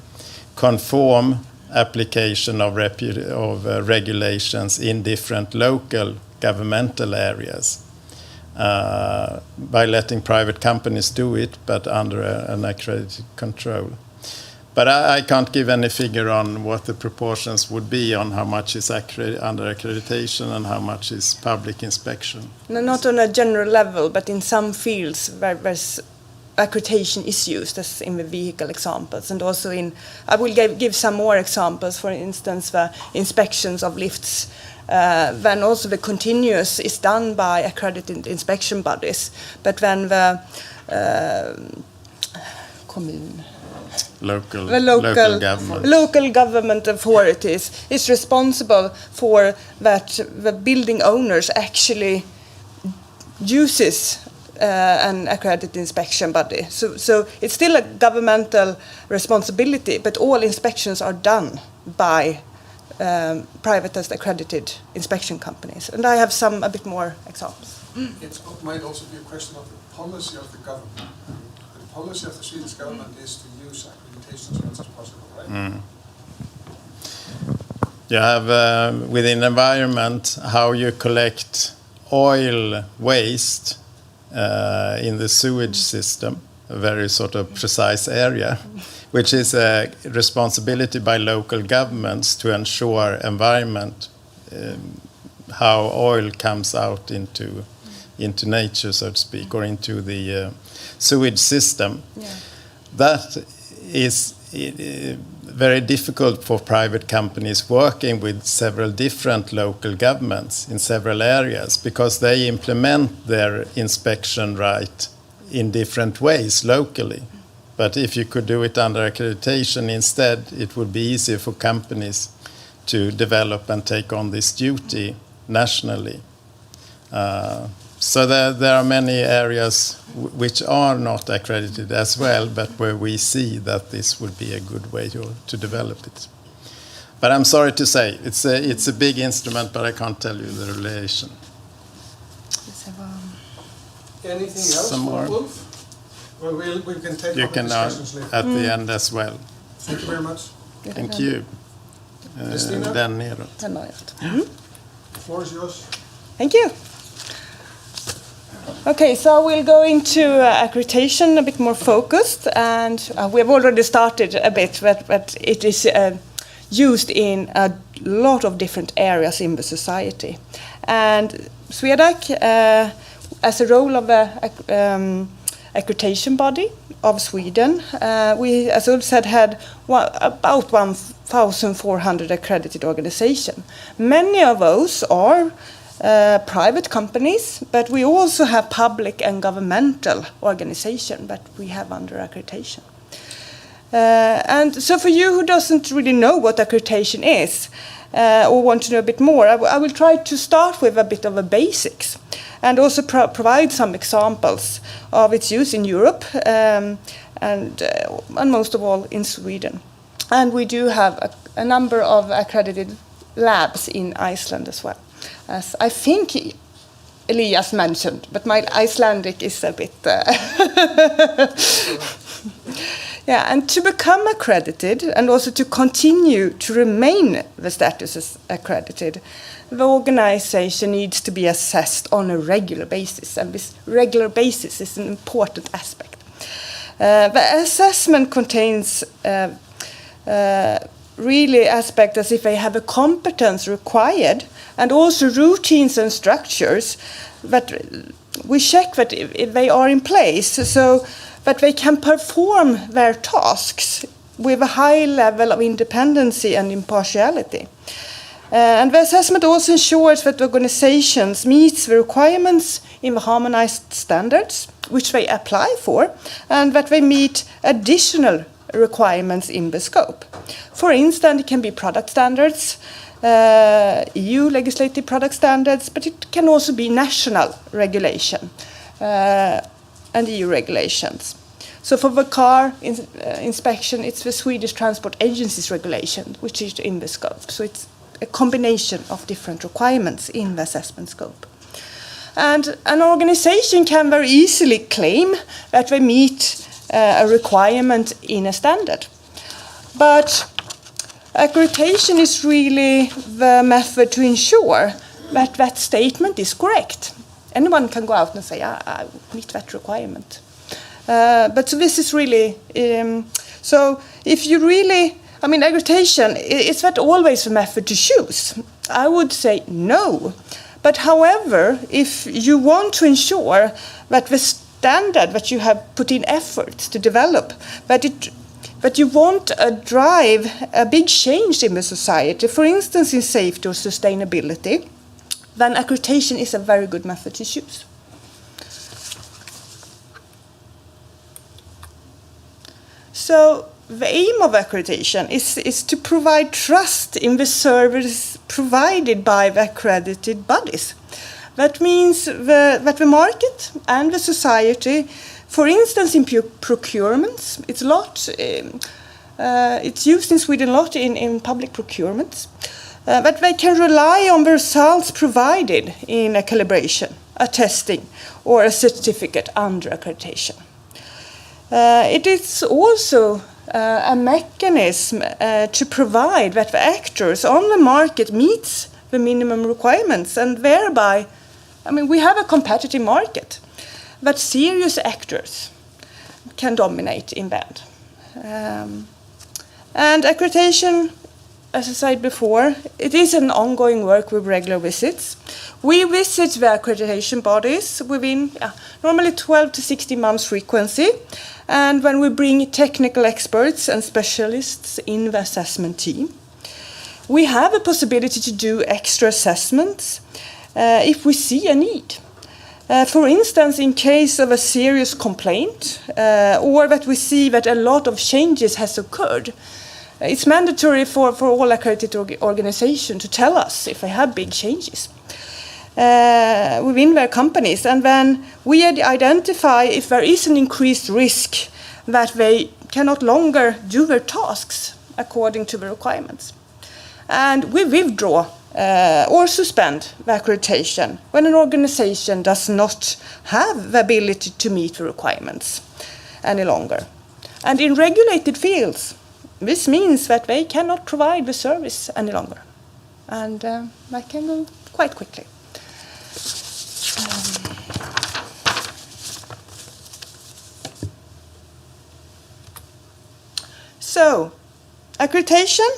conform application of regulations in different local governmental areas. By letting private companies do it, but under an accredited control. But I can't give any figure on what the proportions would be on how much is under accreditation and how much is public inspection. No, not on a general level, but in some fields where accreditation is used, as in the vehicle examples, and also I will give some more examples. For instance, the inspections of lifts. When also the continuous is done by accredited inspection bodies, but when the local government authorities is responsible for that the building owners actually uses an accredited inspection body. So it's still a governmental responsibility, but all inspections are done by privatist accredited inspection companies. And I have a bit more examples. It might also be a question of the policy of the government. The policy of the Swedish government is to use accreditation as much as possible, right? Mm. You have within environment how you collect oil waste in the sewage system, a very sort of precise area, which is a responsibility by local governments to ensure environment, how oil comes out into nature, so to speak, or into the sewage system. Yeah. That is very difficult for private companies working with several different local governments in several areas because they implement their inspection right in different ways locally. But if you could do it under accreditation instead, it would be easier for companies to develop and take on this duty nationally. So there are many areas which are not accredited as well, but where we see that this would be a good way to develop it. But I'm sorry to say, it's a big instrument, but I can't tell you the relation. Anything else, Ulf? Well, we can take you up can discussions later. At the end as well. Thank you very much. Thank you. Den neråt. The floor is yours. Thank you. Okay, so we'll go into accreditation a bit more focused, and we have already started a bit, but it is used in a lot of different areas in the society. And SWEDAC, as a role of the accreditation body of Sweden, we, as Ulf said, had about 1,400 accredited organizations. Many of those are private companies, but we also have public and governmental organizations that we have under accreditation. And so for you who doesn't really know what accreditation is, or want to know a bit more, I will try to start with a bit of the basics and also provide some examples of its use in Europe and most of all in Sweden. And we do have a number of accredited labs in Iceland as well. As I think Elias mentioned, but my Icelandic is a bit... Yeah, and to become accredited and also to continue to remain the status as accredited, the organization needs to be assessed on a regular basis, and this regular basis is an important aspect. The assessment contains really aspects as if they have a competence required, and also routines and structures that we check that if they are in place, so that they can perform their tasks with a high level of independency and impartiality. And the assessment also ensures that organizations meet the requirements in the harmonized standards, which they apply for, and that they meet additional requirements in the scope. For instance, it can be product standards, EU legislative product standards, but it can also be national regulation and EU regulations. So for the car inspection, it's the Swedish Transport Agency's regulation, which is in the scope. So it's a combination of different requirements in the assessment scope. And an organization can very easily claim that they meet a requirement in a standard. But accreditation is really the method to ensure that that statement is correct. Anyone can go out and say, I meet that requirement. But so this is really, so if you really, I mean, accreditation, is that always the method to choose? I would say no. But however, if you want to ensure that the standard that you have put in efforts to develop, that you want to drive a big change in the society, for instance in safety or sustainability, then accreditation is a very good method to choose. So the aim of accreditation is to provide trust in the service provided by the accredited bodies. That means that the market and the society, for instance in procurements, it's used in Sweden a lot in public procurements, that they can rely on the results provided in a calibration, a testing, or a certificate under accreditation. It is also a mechanism to provide that the actors on the market meets the minimum requirements, and thereby, I mean, we have a competitive market, but serious actors can dominate in that. And accreditation, as I said before, it is an ongoing work with regular visits. We visit the accreditation bodies within normally 12 to 16 months frequency, and when we bring technical experts and specialists in the assessment team. We have a possibility to do extra assessments if we see a need. For instance, in case of a serious complaint, or that we see that a lot of changes has occurred, it's mandatory for all accredited organizations to tell us if they have big changes within their companies. And then we identify if there is an increased risk that they cannot longer do their tasks according to the requirements. And we withdraw or suspend the accreditation when an organization does not have the ability to meet the requirements any longer. And in regulated fields, this means that they cannot provide the service any longer. And that can go quite quickly. So, accreditation,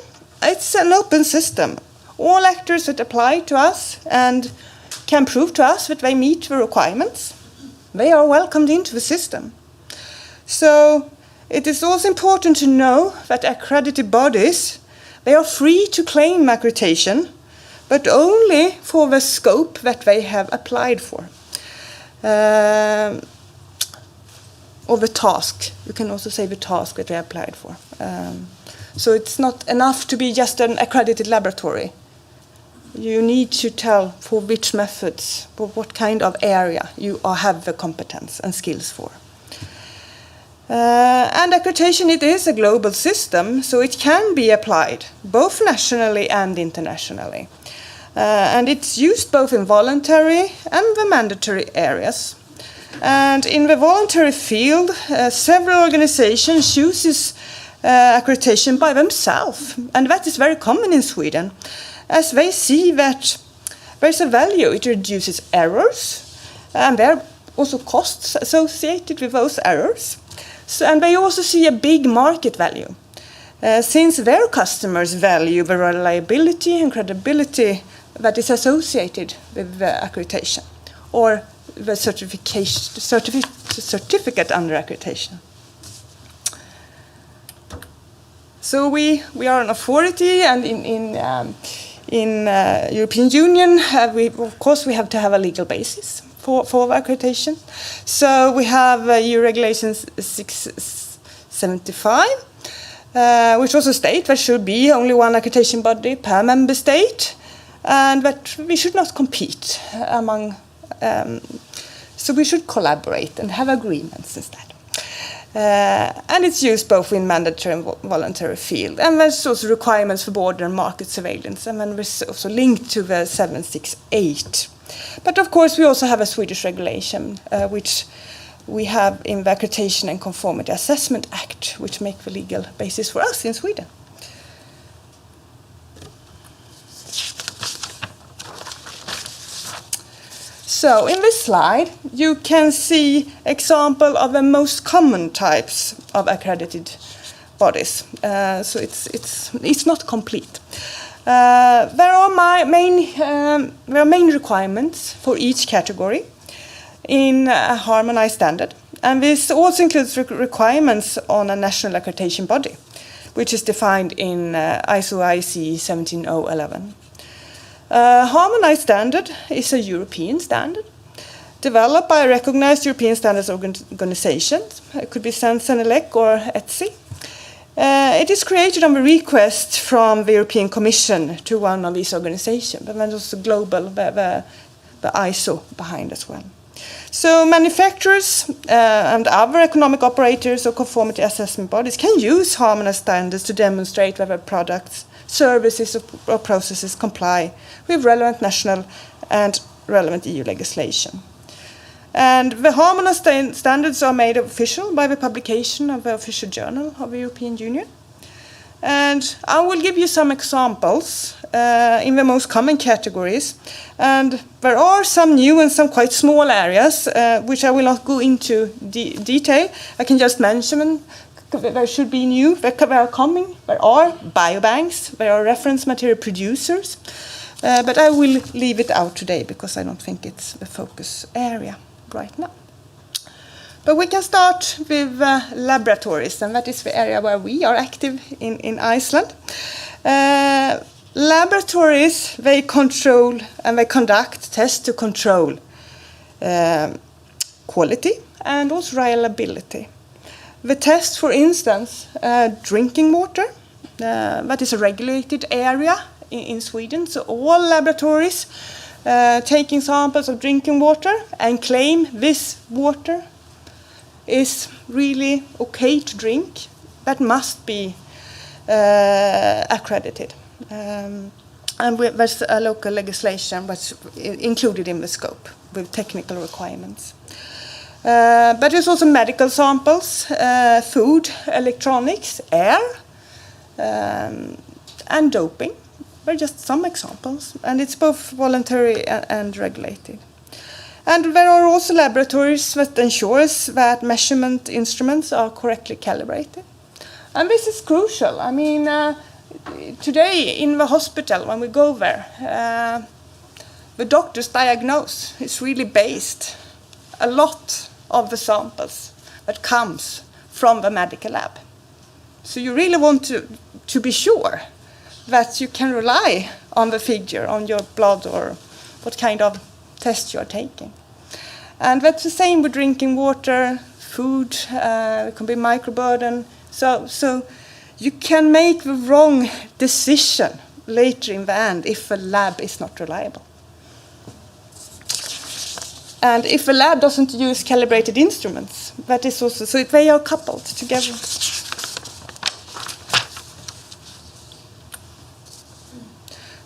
it's an open system. All actors that apply to us and can prove to us that they meet the requirements, they are welcomed into the system. So, it is also important to know that accredited bodies, they are free to claim accreditation, but only for the scope that they have applied for. Or the task, you can also say the task that they applied for. So it's not enough to be just an accredited laboratory. You need to tell for which methods, for what kind of area you have the competence and skills for. And accreditation, it is a global system, so it can be applied both nationally and internationally. And it's used both in voluntary and the mandatory areas. And in the voluntary field, several organizations choose accreditation by themselves, and that is very common in Sweden, as they see that there's a value. It reduces errors, and there are also costs associated with those errors. So, and they also see a big market value, since their customers value the reliability and credibility that is associated with the accreditation, or the certificate under accreditation. So we are an authority, and in European Union, of course we have to have a legal basis for accreditation. So we have EU Regulations 675, which also states there should be only one accreditation body per member state, and that we should not compete among. So we should collaborate and have agreements instead. And it's used both in mandatory and voluntary field. And there's also requirements for border and market surveillance. And then there's also linked to the 768. But of course, we also have a Swedish regulation, which we have in the Accreditation and Conformity Assessment Act, which make the legal basis for us in Sweden. So in this slide, you can see example of the most common types of accredited bodies. So it's not complete. There are main requirements for each category in a harmonized standard, and this also includes requirements on a national accreditation body, which is defined in ISO IC 17011. Harmonized standard is a European standard developed by a recognized European standards organization. It could be Senelec or ETSI. It is created on the request from the European Commission to one of these organizations, but then also global, the ISO behind as well. So manufacturers and other economic operators or conformity assessment bodies can use harmonized standards to demonstrate whether products, services or processes comply with relevant national and relevant EU legislation. And the harmonized standards are made official by the publication of the official journal of the European Union. And I will give you some examples in the most common categories. And there are some new and some quite small areas, which I will not go into detail. I can just mention them. There should be new, there are coming, there are biobanks, there are reference material producers, but I will leave it out today because I don't think it's the focus area right now. But we can start with laboratories, and that is the area where we are active in Iceland. Laboratories, they control and they conduct tests to control quality and also reliability. The test, for instance, drinking water, that is a regulated area in Sweden. So all laboratories taking samples of drinking water and claim this water is really okay to drink, that must be accredited. And there's a local legislation that's included in the scope with technical requirements. But there's also medical samples, food, electronics, air, and doping. They're just some examples, and it's both voluntary and regulated. And there are also laboratories that ensures that measurement instruments are correctly calibrated. And this is crucial. I mean, today in the hospital, when we go there, the doctor's diagnosis is really based a lot of the samples that comes from the medical lab. So you really want to be sure that you can rely on the figure, on your blood or what kind of test you're taking. And that's the same with drinking water, food, it can be microburden. So you can make the wrong decision later in the end if the lab is not reliable. And if the lab doesn't use calibrated instruments, that is also, so they are coupled together.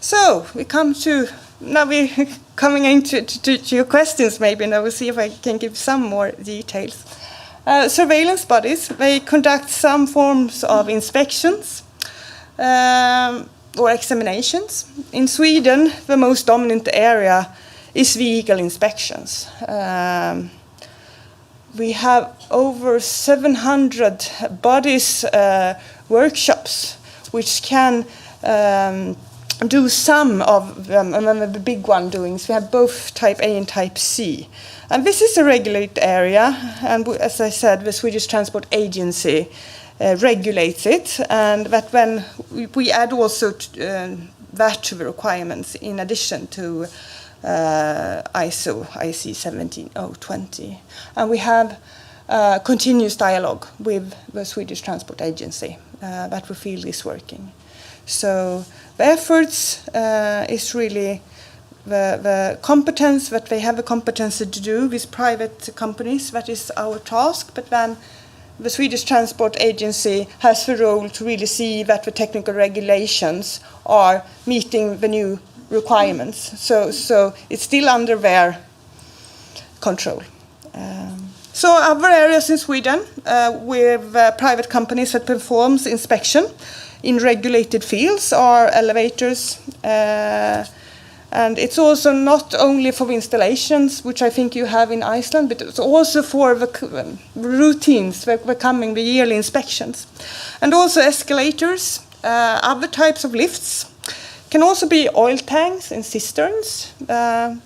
So we come to now we're coming into to your questions maybe, and I will see if I can give some more details. Surveillance bodies, they conduct some forms of inspections or examinations. In Sweden, the most dominant area is vehicle inspections. We have over 700 bodies, workshops, which can do some of them, and then the big one doing. So we have both type A and type C. And this is a regulated area, and as I said, the Swedish Transport Agency regulates it, and that when we add also that to the requirements in addition to ISO IC 17020. And we have continuous dialogue with the Swedish Transport Agency that we feel is working. So the efforts is really the competence that they have a competence to do with private companies. That is our task, but then the Swedish Transport Agency has the role to really see that the technical regulations are meeting the new requirements. So it's still under their control. So other areas in Sweden with private companies that performs inspection in regulated fields are elevators, and it's also not only for installations, which I think you have in Iceland, but it's also for the routines, the yearly inspections. And also escalators, other types of lifts, can also be oil tanks and cisterns.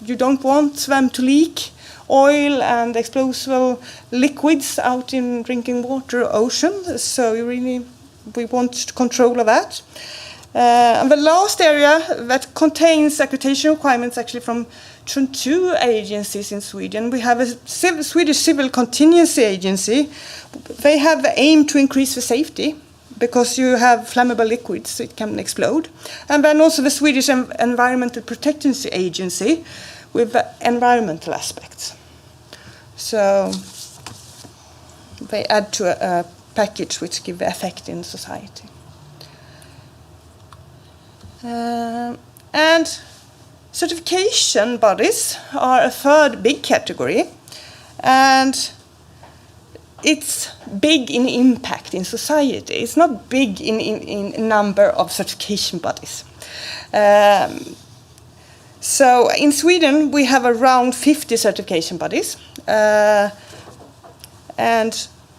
You don't want them to leak oil and explosive liquids out in drinking water or ocean, so we want control of that. And the last area that contains accreditation requirements actually from two agencies in Sweden. We have a Swedish Civil Contingency Agency. They have the aim to increase the safety because you have flammable liquids, so it can explode. And then also the Swedish Environmental Protection Agency with the environmental aspects. So they add to a package which give effect in society. And certification bodies are a third big category, and it's big in impact in society. It's not big in number of certification bodies. So in Sweden we have around 50 certification bodies, and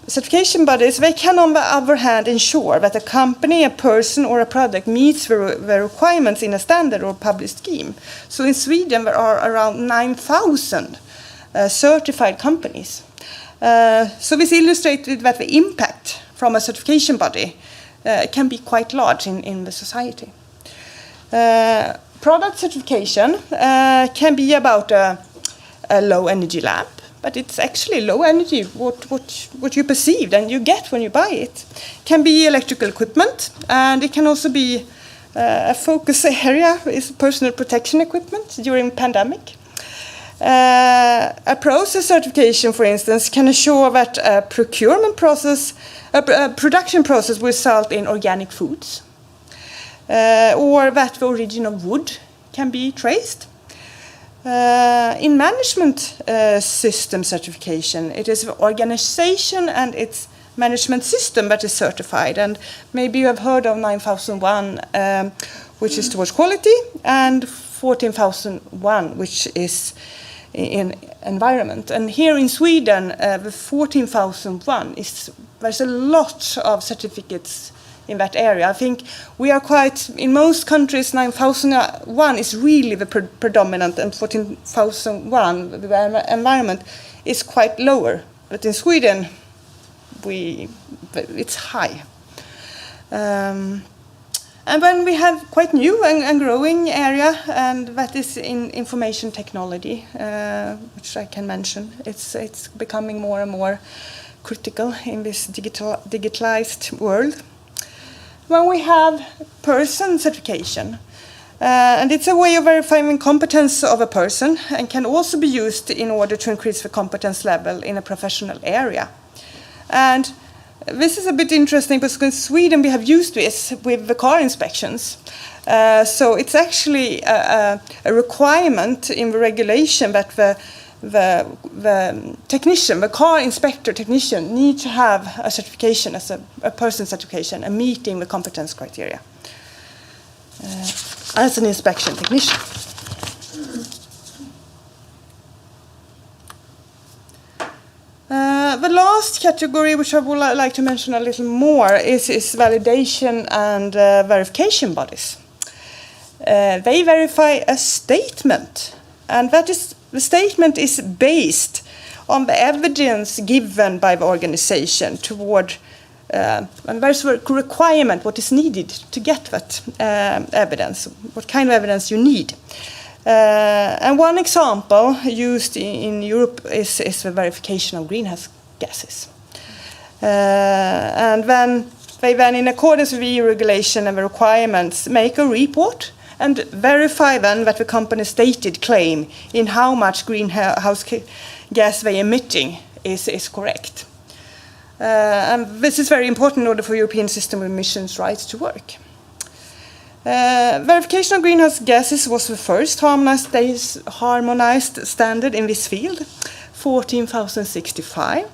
certification bodies, they can on the other hand ensure that a company, a person or a product meets the requirements in a standard or published scheme. So in Sweden there are around 9,000 certified companies. So this illustrated that the impact from a certification body can be quite large in the society. Product certification can be about a low energy lamp, but it's actually low energy, what you perceive and you get when you buy it. Can be electrical equipment, and it can also be a focus area is personal protection equipment during pandemic. A process certification, for instance, can assure that a production process will result in organic foods, or that the origin of wood can be traced. In management system certification, it is the organization and its management system that is certified. And maybe you have heard of 9001, which is towards quality, and 14001, which is in environment. And here in Sweden, the 14001 there's a lot of certificates in that area. I think we are quite, in most countries, 9001 is really the predominant, and 14001, the environment, is quite lower. But in Sweden, it's high. And then we have quite new and growing area, and that is in information technology, which I can mention. It's becoming more and more critical in this digitalized world. When we have person certification, and it's a way of verifying competence of a person and can also be used in order to increase the competence level in a professional area. And this is a bit interesting because in Sweden we have used this with the car inspections. So it's actually a requirement in the regulation that the technician, the car inspector technician, need to have a certification as a person certification and meeting the competence criteria as an inspection technician. The last category, which I would like to mention a little more, is validation and verification bodies. They verify a statement, and that is the statement is based on the evidence given by the organization toward, and there's a requirement what is needed to get that evidence, what kind of evidence you need. And one example used in Europe is the verification of greenhouse gases. And then they in accordance with EU regulation and the requirements, make a report and verify then that the company's stated claim in how much greenhouse gas they're emitting is correct. And this is very important in order for European system of emissions rights to work. Verification of greenhouse gases was the first harmonized standard in this field, 14,065.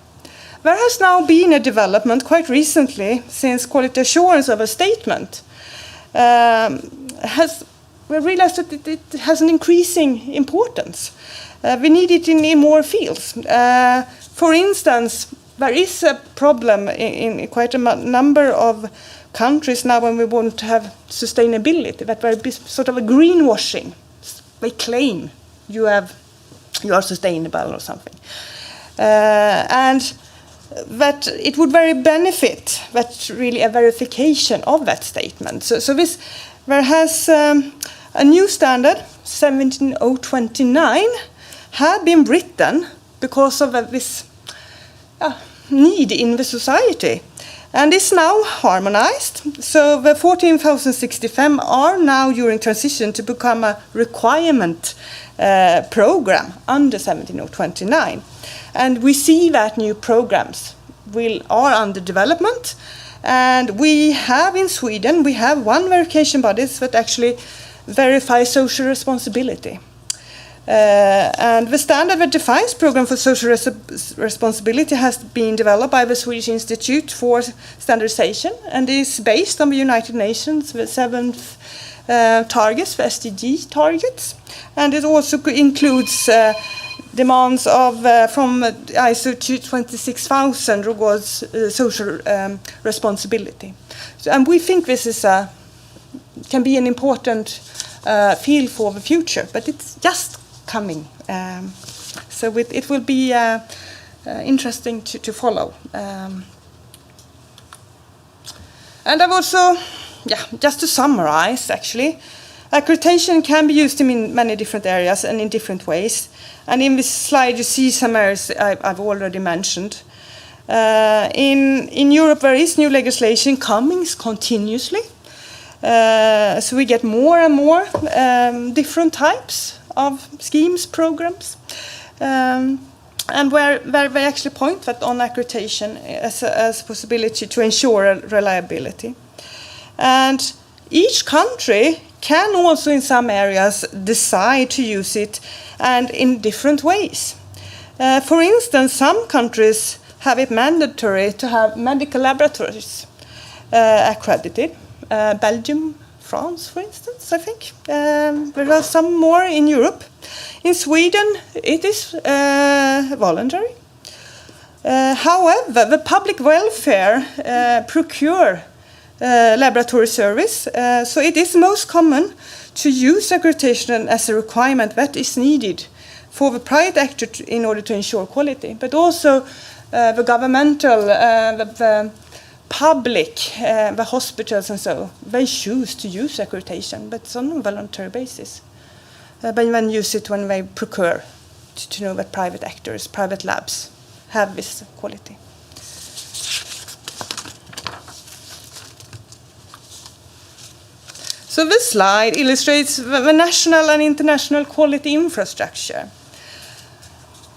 There has now been a development quite recently, since quality assurance of a statement we realized that it has an increasing importance. We need it in more fields. For instance, there is a problem in quite a number of countries now when we want to have sustainability, that there is sort of a greenwashing. They claim you are sustainable or something. And that it would very benefit that really a verification of that statement. So there has a new standard, 17029, had been written because of this need in the society, and is now harmonized. So the 14,065 are now during transition to become a requirement program under 17029. And we see that new programs are under development. And we have in Sweden, we have one verification body that actually verifies social responsibility. And the standard that defines program for social responsibility has been developed by the Swedish Institute for Standardization and is based on the United Nations, the 7th targets, the SDG targets. And it also includes demands of from ISO 26000 regards social responsibility. And we think this is can be an important field for the future, but it's just coming. So it will be interesting to follow. And I've also, just to summarize, actually, accreditation can be used in many different areas and in different ways. And in this slide, you see some areas I've already mentioned. In Europe, there is new legislation coming continuously. So we get more and more different types of schemes, programs, and where they actually point that on accreditation as a possibility to ensure reliability. And each country can also in some areas decide to use it and in different ways. For instance, some countries have it mandatory to have medical laboratories accredited. Belgium, France, for instance, I think. There are some more in Europe. In Sweden, it is voluntary. However, the public welfare procure laboratory service, so it is most common to use accreditation as a requirement that is needed for the private actor in order to ensure quality, but also the governmental, the public, the hospitals and so, they choose to use accreditation, but it's on a voluntary basis. But then use it when they procure to know that private actors, private labs have this quality. So this slide illustrates the national and international quality infrastructure.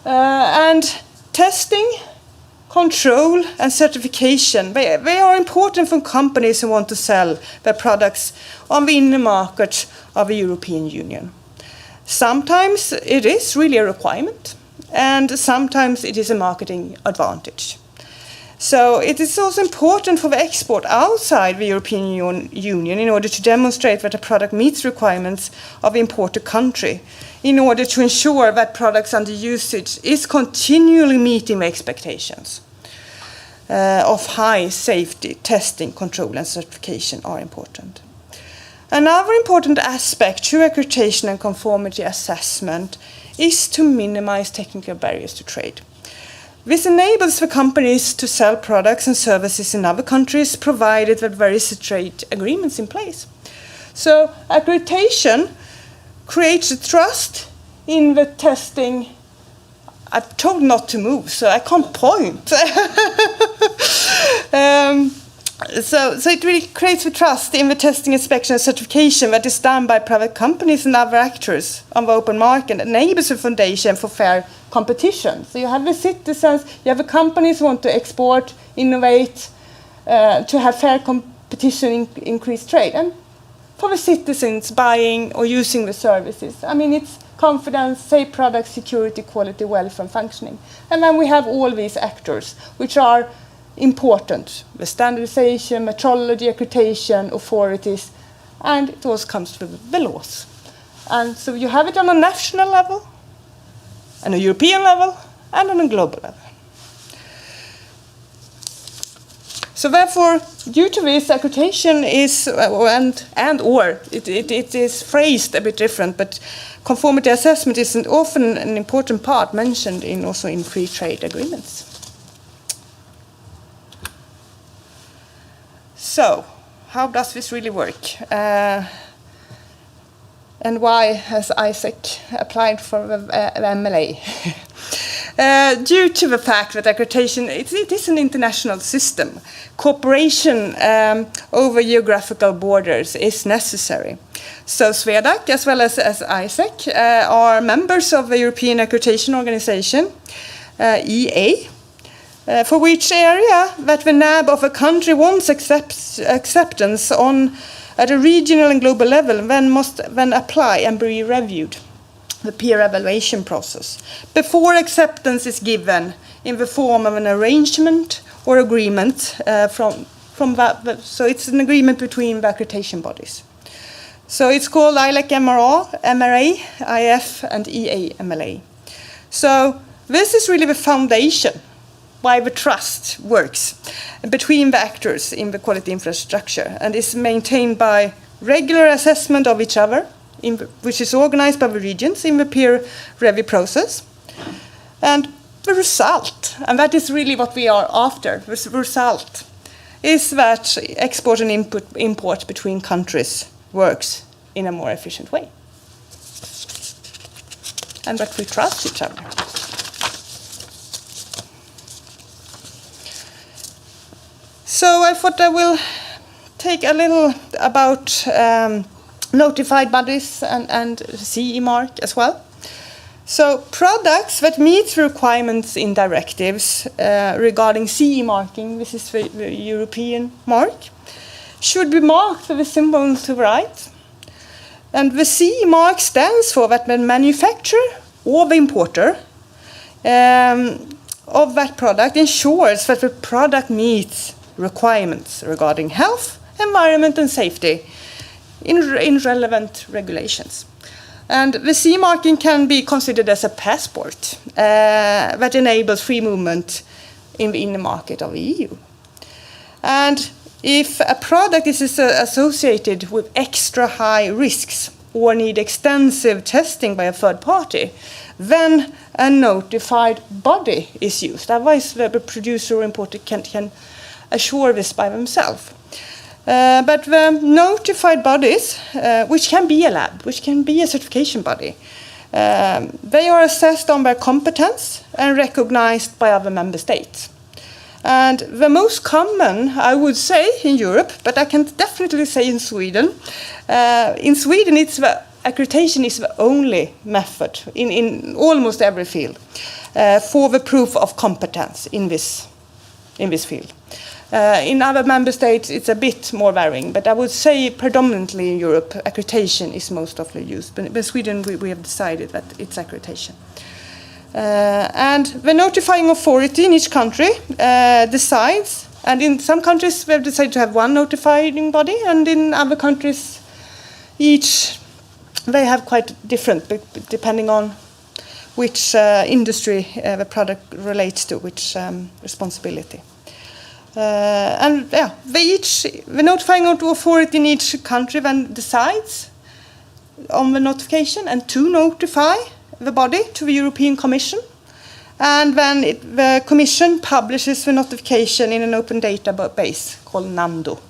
And testing, control and certification. They are important for companies who want to sell their products on the inner market of the European Union. Sometimes it is really a requirement, and sometimes it is a marketing advantage. So it is also important for the export outside the European Union in order to demonstrate that a product meets requirements of the importer country, in order to ensure that products under usage is continually meeting the expectations of high safety, testing, control and certification are important. Another important aspect to accreditation and conformity assessment is to minimize technical barriers to trade. This enables the companies to sell products and services in other countries, provided that there is trade agreements in place. So accreditation creates a trust in the testing. I'm told not to move, so I can't point. So it really creates the trust in the testing, inspection and certification that is done by private companies and other actors on the open market, and enables a foundation for fair competition. So you have the citizens, you have the companies who want to export, innovate, to have fair competition, increase trade. And for the citizens buying or using the services, I mean, it's confidence, safe products, security, quality, welfare and functioning. And then we have all these actors, which are important: the standardization, metrology, accreditation, authorities, and it also comes to the laws. And so you have it on a national level, on a European level, and on a global level. So therefore, due to this, accreditation is, it is phrased a bit different, but conformity assessment is often an important part mentioned also in free trade agreements. So, how does this really work? And why has Isaac applied for the MLA? Due to the fact that accreditation it is an international system, cooperation over geographical borders is necessary. So SWEDAC, as well as Isaac, are members of the European Accreditation Organization, EA, for which area that the NAB of a country wants acceptance on at a regional and global level, then must apply and be reviewed, the peer evaluation process, before acceptance is given in the form of an arrangement or agreement from that. So it's an agreement between the accreditation bodies. So it's called ILAC MRA, IF, and EA MLA. So this is really the foundation why the trust works between the actors in the quality infrastructure, and is maintained by regular assessment of each other, which is organized by the regions in the peer review process. And the result, and that is really what we are after, the result is that export and import between countries works in a more efficient way, and that we trust each other. So I thought I will take a little about notified bodies and CE mark as well. So products that meet the requirements in directives regarding CE marking, this is the European mark, should be marked with the symbol to the right. And the CE mark stands for that the manufacturer or the importer of that product ensures that the product meets requirements regarding health, environment and safety in relevant regulations. And the CE marking can be considered as a passport that enables free movement in the inner market of the EU. And if a product is associated with extra high risks or need extensive testing by a third party, then a notified body is used. Otherwise, the producer or importer can assure this by themselves. But the notified bodies, which can be a lab, which can be a certification body, they are assessed on their competence and recognized by other member states. And the most common, I would say, in Europe, but I can definitely say in Sweden, it's the accreditation is the only method in almost every field for the proof of competence in this in this field. In other member states, it's a bit more varying, but I would say predominantly in Europe, accreditation is most often used. But in Sweden, we have decided that it's accreditation. And the notifying authority in each country decides, and in some countries we have decided to have one notifying body, and in other countries, they have quite different, depending on which industry the product relates to, which responsibility. The notifying authority in each country then decides on the notification and to notify the body to the European Commission. And then the Commission publishes the notification in an open database called NAMDO.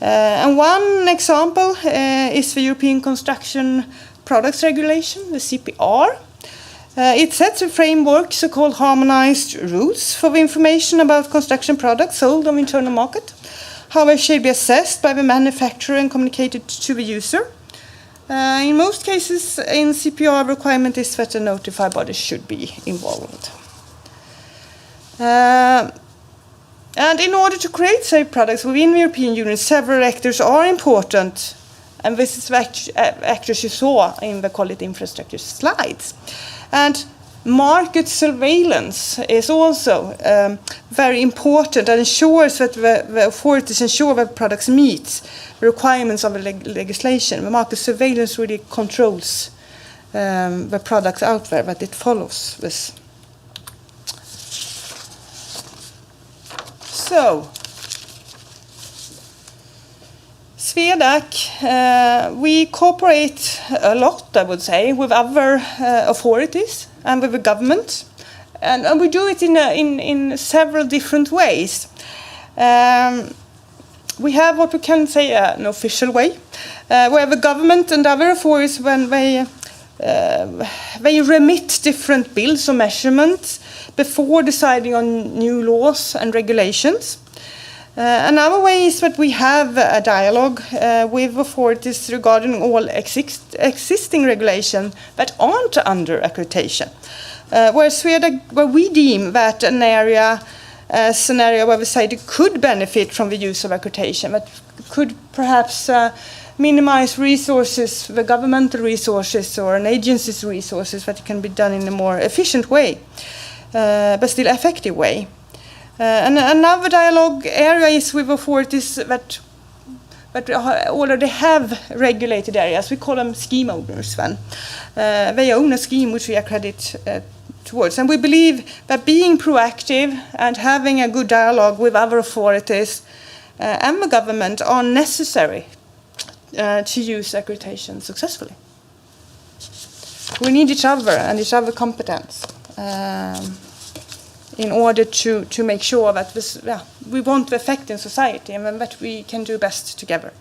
And one example is the European Construction Products Regulation, the CPR. It sets a framework, so-called harmonized rules for the information about construction products sold on the internal market, how they should be assessed by the manufacturer and communicated to the user. In most cases, in CPR, requirement is that a notified body should be involved. And in order to create safe products within the European Union, several actors are important, and this is the actors you saw in the quality infrastructure slides. And market surveillance is also very important and ensures that the authorities ensure that products meet the requirements of the legislation. The market surveillance really controls the products out there, that it follows this. So, SWEDAC, we cooperate a lot, I would say, with other authorities and with the government, and we do it in several different ways. We have what we can say an official way, where the government and other authorities, when they remit different bills or measurements before deciding on new laws and regulations. Another way is that we have a dialogue with authorities regarding all existing regulations that aren't under accreditation, where we deem that an area scenario where we say it could benefit from the use of accreditation, that could perhaps minimize resources, the governmental resources or an agency's resources, that it can be done in a more efficient way, but still effective way. And another dialogue area is with authorities that already have regulated areas. We call them scheme owners then. They own a scheme which we accredit towards. And we believe that being proactive and having a good dialogue with other authorities and the government are necessary to use accreditation successfully. We need each other and each other competence in order to make sure that we want the effect in society and that we can do best together.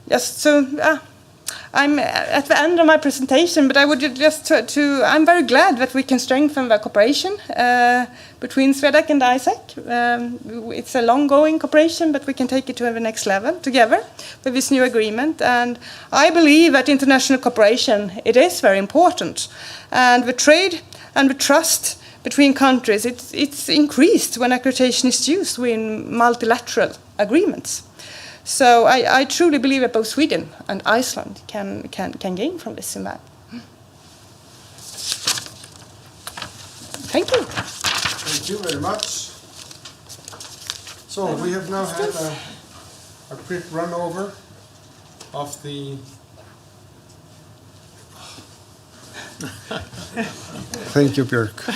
Yes, so I'm at the end of my presentation, but I would just I'm very glad that we can strengthen the cooperation between SWEDAC and ISAC. It's a long-going cooperation, but we can take it to the next level together with this new agreement. And I believe that international cooperation, it is very important. And the trade and the trust between countries, it's increased when accreditation is used in multilateral agreements. So I truly believe that both Sweden and Iceland can gain from this in that. Thank you. Thank you very much. So we have now had a quick run over of the Thank you, Björk.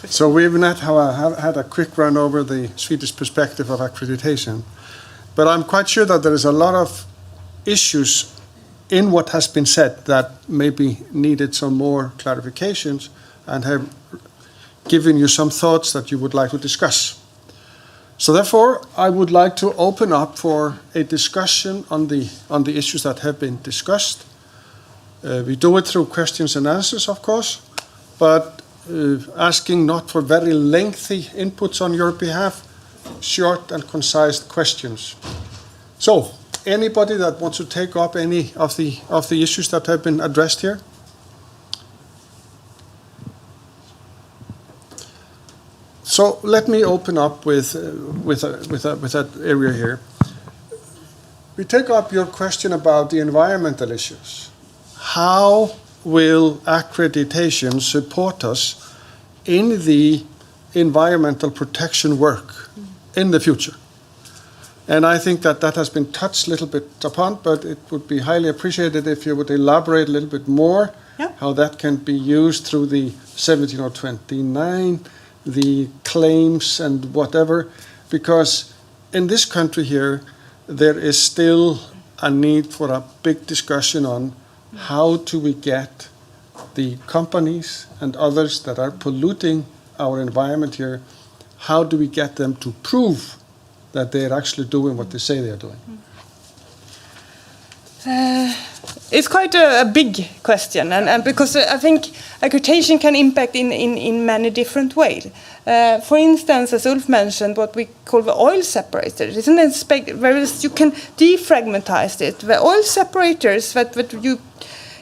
So we've not had a quick run over the Swedish perspective of accreditation. But I'm quite sure that there is a lot of issues in what has been said that maybe needed some more clarifications and have given you some thoughts that you would like to discuss. So therefore, I would like to open up for a discussion on the issues that have been discussed. We do it through questions and answers, of course, but asking not for very lengthy inputs on your behalf, short and concise questions. So, anybody that wants to take up any of the issues that have been addressed here? So let me open up with that area here. We take up your question about the environmental issues. How will accreditation support us in the environmental protection work in the future? And I think that has been touched a little bit upon, but it would be highly appreciated if you would elaborate a little bit more how that can be used through the 1729, the claims and whatever, because in this country here, there is still a need for a big discussion on how do we get the companies and others that are polluting our environment here, how do we get them to prove that they're actually doing what they say they're doing? It's quite a big question, and because I think accreditation can impact in many different ways. For instance, as Ulf mentioned, what we call the oil separators. It's an aspect where you can defragmentize it. The oil separators that you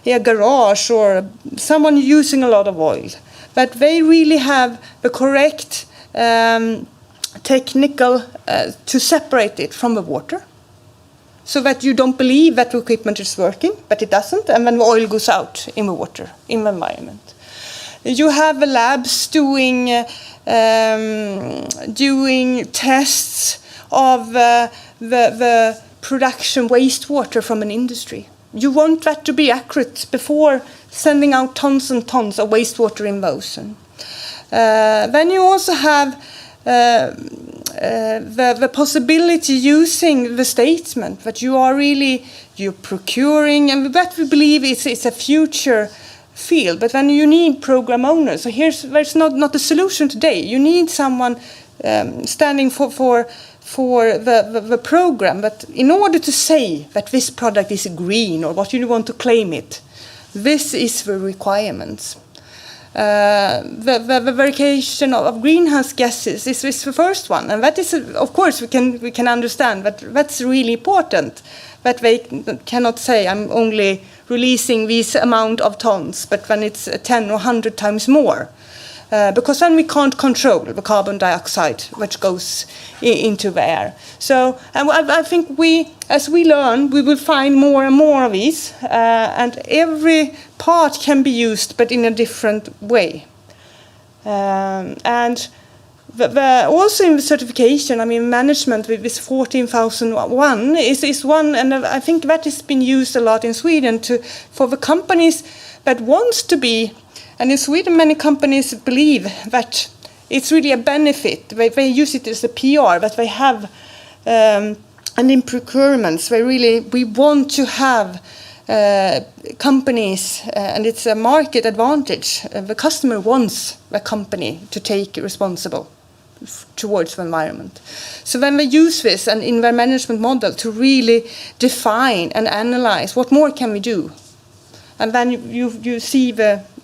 in a garage or someone using a lot of oil, but they really have the correct technical to separate it from the water, so that you don't believe that the equipment is working, but it doesn't, and then the oil goes out in the water, in the environment. You have the labs doing tests of the production wastewater from an industry. You want that to be accurate before sending out tons and tons of wastewater in the ocean. Then you also have the possibility using the statement that you're procuring, and that we believe it's a future field. But then you need program owners. So there's not a solution today. You need someone standing for the program. But in order to say that this product is green or what you want to claim it, this is the requirements. The verification of greenhouse gases is the first one, and that is, of course, we can understand that that's really important. That they cannot say I'm only releasing this amount of tons, but when it's 10 or 100 times more, because then we can't control the carbon dioxide which goes into the air. So, and I think as we learn, we will find more and more of these, and every part can be used, but in a different way. And also in the certification, I mean, management with this 14,001 is one, and I think that has been used a lot in Sweden for the companies that wants to be. And in Sweden, many companies believe that it's really a benefit. They use it as a PR, that they have, and in procurements, we want to have companies, and it's a market advantage. The customer wants the company to take responsible towards the environment. So when they use this and in their management model to really define and analyze what more can we do, and then you see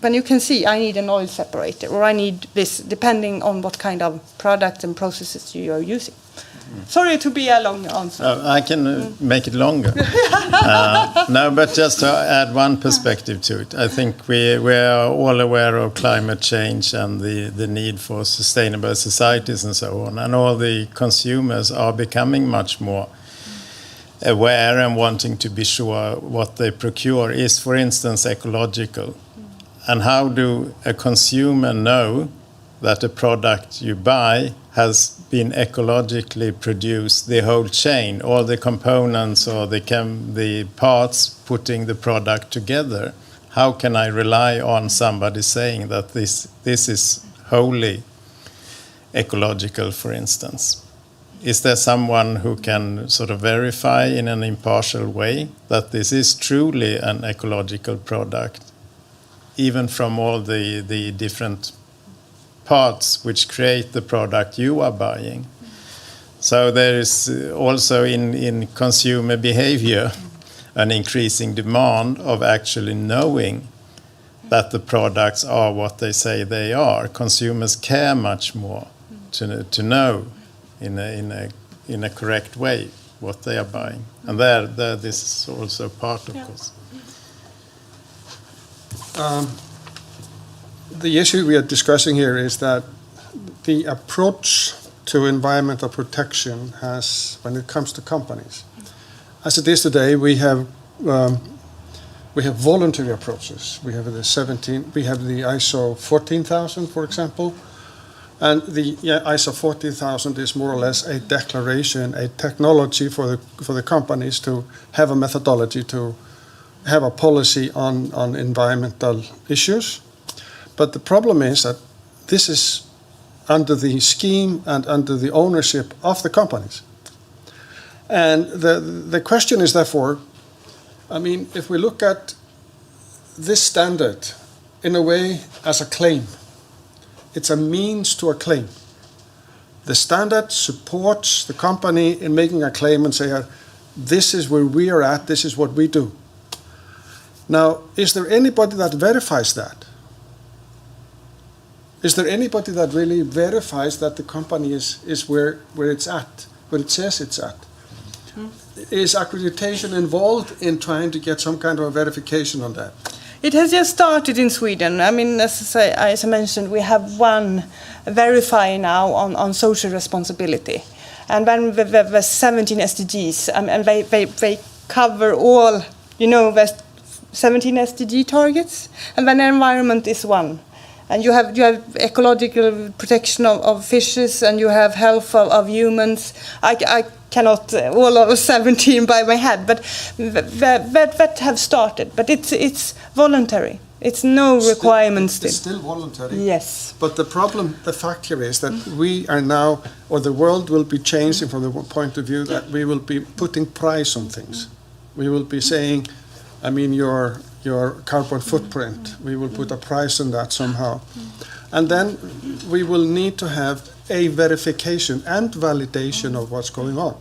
when you can see I need an oil separator or I need this, depending on what kind of products and processes you are using. Sorry to be a long answer. I can make it longer. No, but just to add one perspective to it, I think we are all aware of climate change and the need for sustainable societies and so on, and all the consumers are becoming much more aware and wanting to be sure what they procure is, for instance, ecological. And how do a consumer know that a product you buy has been ecologically produced, the whole chain, all the components or the parts putting the product together? How can I rely on somebody saying that this is wholly ecological, for instance? Is there someone who can sort of verify in an impartial way that this is truly an ecological product, even from all the different parts which create the product you are buying? So there is also in consumer behavior an increasing demand of actually knowing that the products are what they say they are. Consumers care much more to know in a correct way what they are buying, and there this is also part, of course. The issue we are discussing here is that the approach to environmental protection has when it comes to companies. As it is today, we have voluntary approaches. We have the ISO 14000, for example, and the ISO 14000 is more or less a declaration, a technology for the companies to have a methodology to have a policy on environmental issues. But the problem is that this is under the scheme and under the ownership of the companies. And the question is therefore, I mean, if we look at this standard in a way as a claim, it's a means to a claim. The standard supports the company in making a claim and say, this is where we are at, this is what we do. Now, is there anybody that verifies that? Is there anybody that really verifies that the company is where it's at, where it says it's at? Is accreditation involved in trying to get some kind of a verification on that? It has just started in Sweden. I mean, as I mentioned, we have one verifier now on social responsibility. And then the 17 SDGs, and they cover all, the 17 SDG targets, and then environment is one. And you have ecological protection of fishes, and you have health of humans. I cannot all of 17 by my head, but that have started. But it's voluntary. It's no requirements. It's still voluntary. Yes. But the fact here is that we are now, or the world will be changing from the point of view that we will be putting price on things. We will be saying, I mean, your carbon footprint, we will put a price on that somehow. And then we will need to have a verification and validation of what's going on.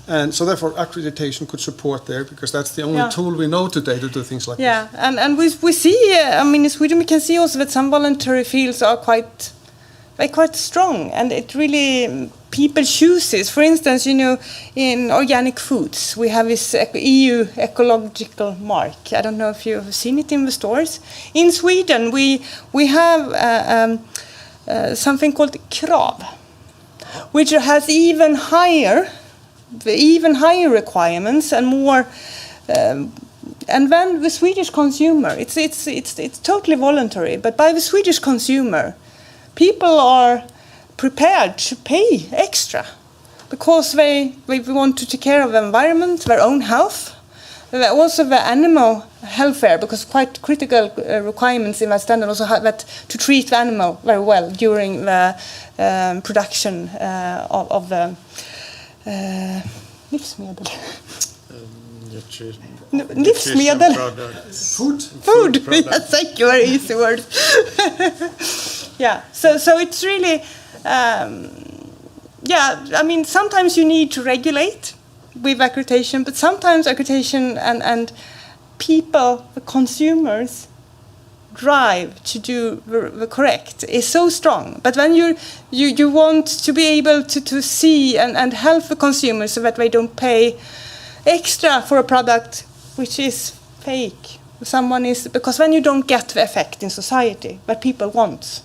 And so therefore accreditation could support there, because that's the only tool we know today to do things like this. Yeah, and we see, I mean, in Sweden we can see also that some voluntary fields are quite strong, and it really, people chooses. For instance, in organic foods, we have this EU ecological mark. I don't know if you've seen it in the stores. In Sweden, we have something called KRAV, which has even higher requirements and more. And then the Swedish consumer, it's totally voluntary, but by the Swedish consumer, people are prepared to pay extra because they want to take care of the environment, their own health, also the animal welfare, because quite critical requirements in that standard also have that to treat the animal very well during the production of the livsmedel. Livsmedel. Food. Yes, thank you. Very easy word. Yeah. So it's really, I mean, sometimes you need to regulate with accreditation, but sometimes accreditation and people, the consumers, drive to do the correct is so strong. But when you want to be able to see and help the consumers so that they don't pay extra for a product which is fake. Because then you don't get the effect in society that people want.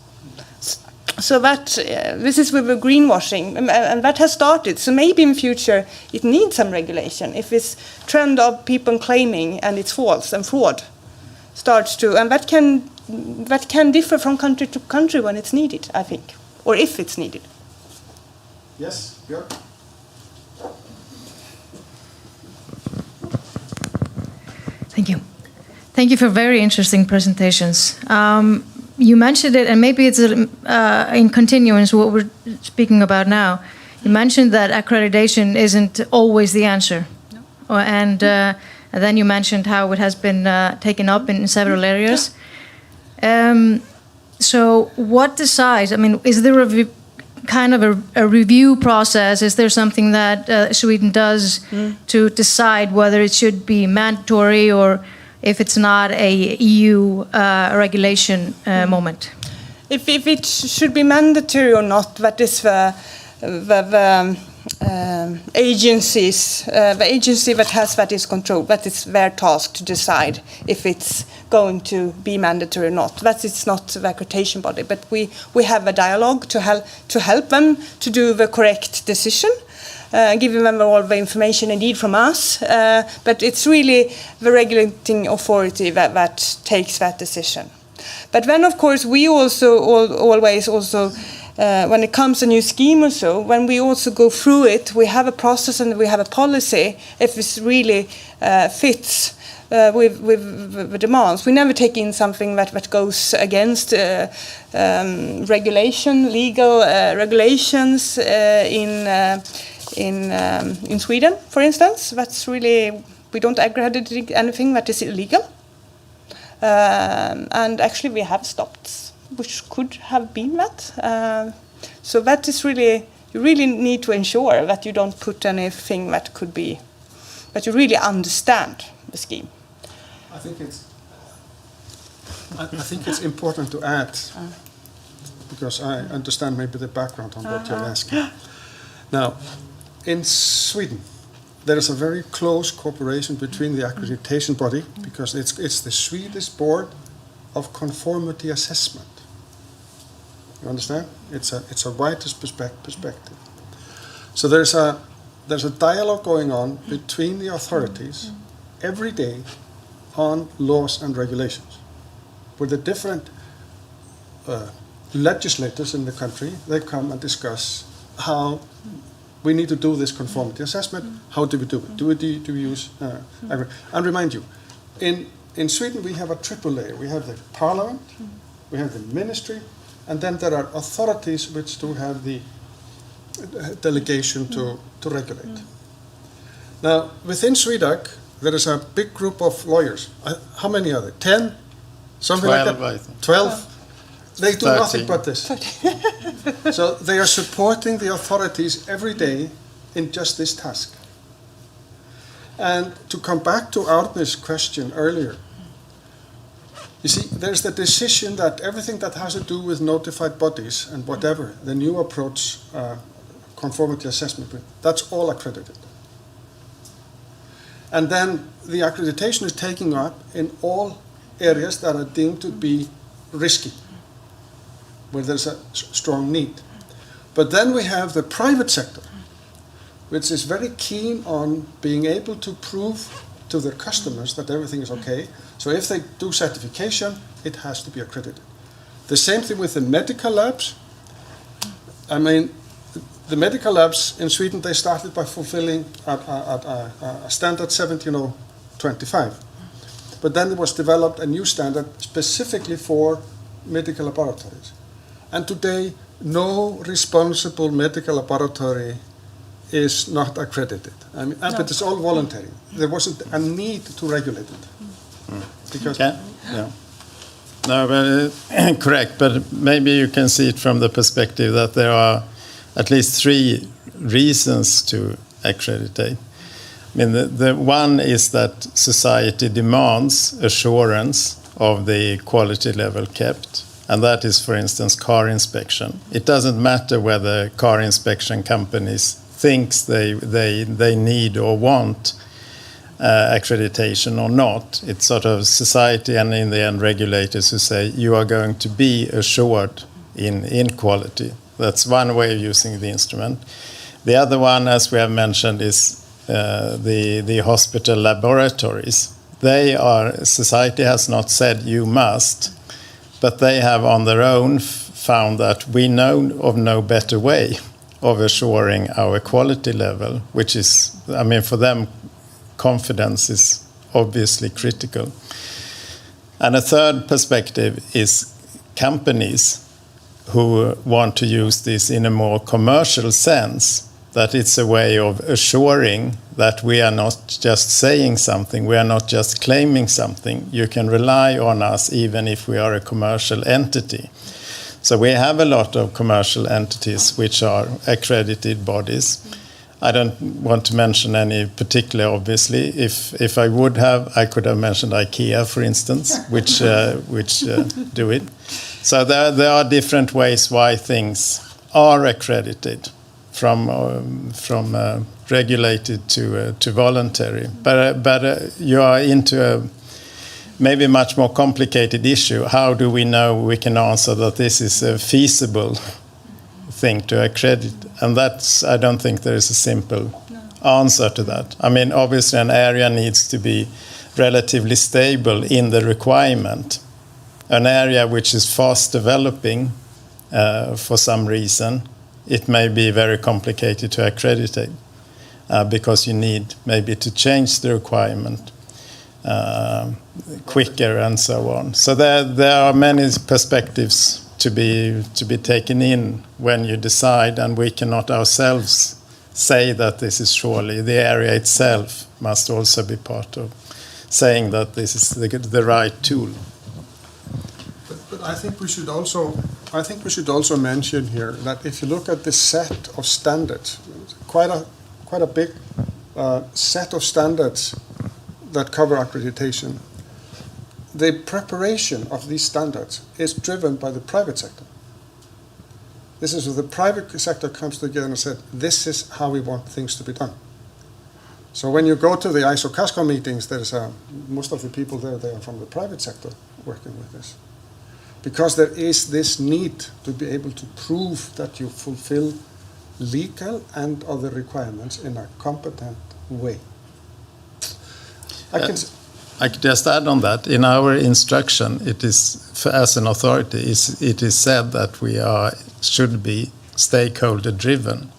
So that this is with the greenwashing, and that has started. So maybe in future it needs some regulation if this trend of people claiming and it's false and fraud starts to, and that can differ from country to country when it's needed, I think, or if it's needed. Yes, Björk. Thank you. Thank you for very interesting presentations. You mentioned it, and maybe it's in continuance what we're speaking about now. You mentioned that accreditation isn't always the answer. No. And then you mentioned how it has been taken up in several areas. So what decides, I mean, is there a review process? Is there something that Sweden does to decide whether it should be mandatory or if it's not a EU regulation moment? If it should be mandatory or not, that is the agencies, the agency that has that is control, that is their task to decide if it's going to be mandatory or not. That is not the accreditation body, but we have a dialogue to help them to do the correct decision, giving them all the information they need from us. But it's really the regulating authority that takes that decision. But then, of course, we also always when it comes to a new scheme or so, when we also go through it, we have a process and we have a policy if this really fits with the demands. We never take in something that goes against regulation, legal regulations in Sweden, for instance. That's really, we don't accredit anything that is illegal. And actually we have stopped, which could have been that. So that is really, you really need to ensure that you don't put anything that could be, that you really understand the scheme. I think it's important to add, because I understand maybe the background on what you're asking. Now, in Sweden, there is a very close cooperation between the accreditation body, because it's the Swedish Board of Conformity Assessment. You understand? It's a widest perspective. So there's a dialogue going on between the authorities every day on laws and regulations, where the different legislators in the country, they come and discuss how we need to do this conformity assessment. How do we do it? Do we use and remind you, in Sweden we have a triple layer. We have the parliament, we have the ministry, and then there are authorities which do have the delegation to regulate. Now, within SWEDAC, there is a big group of lawyers. How many are there? 10? Something 12, like that? I think. 12? They do 13. nothing but this. So they are supporting the authorities every day in just this task. And to come back to Árni's question earlier, you see, there's the decision that everything that has to do with notified bodies and whatever, the new approach, conformity assessment, that's all accredited. And then the accreditation is taking up in all areas that are deemed to be risky, where there's a strong need. But then we have the private sector, which is very keen on being able to prove to their customers that everything is okay. So if they do certification, it has to be accredited. The same thing with the medical labs. I mean, the medical labs in Sweden, they started by fulfilling a standard 17025. But then there was developed a new standard specifically for medical laboratories. And today, no responsible medical laboratory is not accredited. I mean, but it's all voluntary. There wasn't a need to regulate it. Because No, but correct. But maybe you can see it from the perspective that there are at least 3 reasons to accreditate. I mean, the one is that society demands assurance of the quality level kept. And that is, for instance, car inspection. It doesn't matter whether car inspection companies thinks they need or want accreditation or not. It's sort of society and in the end regulators who say you are going to be assured in quality. That's one way of using the instrument. The other one, as we have mentioned, is the hospital laboratories. Society has not said you must, but they have on their own found that we know of no better way of assuring our quality level, which is, I mean, for them, confidence is obviously critical. And a third perspective is companies who want to use this in a more commercial sense, that it's a way of assuring that we are not just saying something, we are not just claiming something. You can rely on us even if we are a commercial entity. So we have a lot of commercial entities which are accredited bodies. I don't want to mention any particular, obviously. If I would have, I could have mentioned IKEA, for instance, which do it. So there are different ways why things are accredited. regulated to voluntary. But you are into a maybe much more complicated issue. How do we know we can answer that this is a feasible thing to accredit? And I don't think there is a simple answer to that. I mean, obviously an area needs to be relatively stable in the requirement. An area which is fast developing for some reason, it may be very complicated to accredit because you need maybe to change the requirement quicker and so on. So there are many perspectives to be taken in when you decide, and we cannot ourselves say that this is surely the area itself must also be part of saying that this is the right tool. But I think we should also mention here that if you look at this set of standards, quite a big set of standards that cover accreditation, the preparation of these standards is driven by the private sector. This is where the private sector comes together and said, this is how we want things to be done. So when you go to the ISO-CASCO meetings, there's most of the people there, they are from the private sector working with this. Because there is this need to be able to prove that you fulfill legal and other requirements in a competent way. I could just add on that. In our instruction, it is, as an authority, it is said that we should be stakeholder-driven.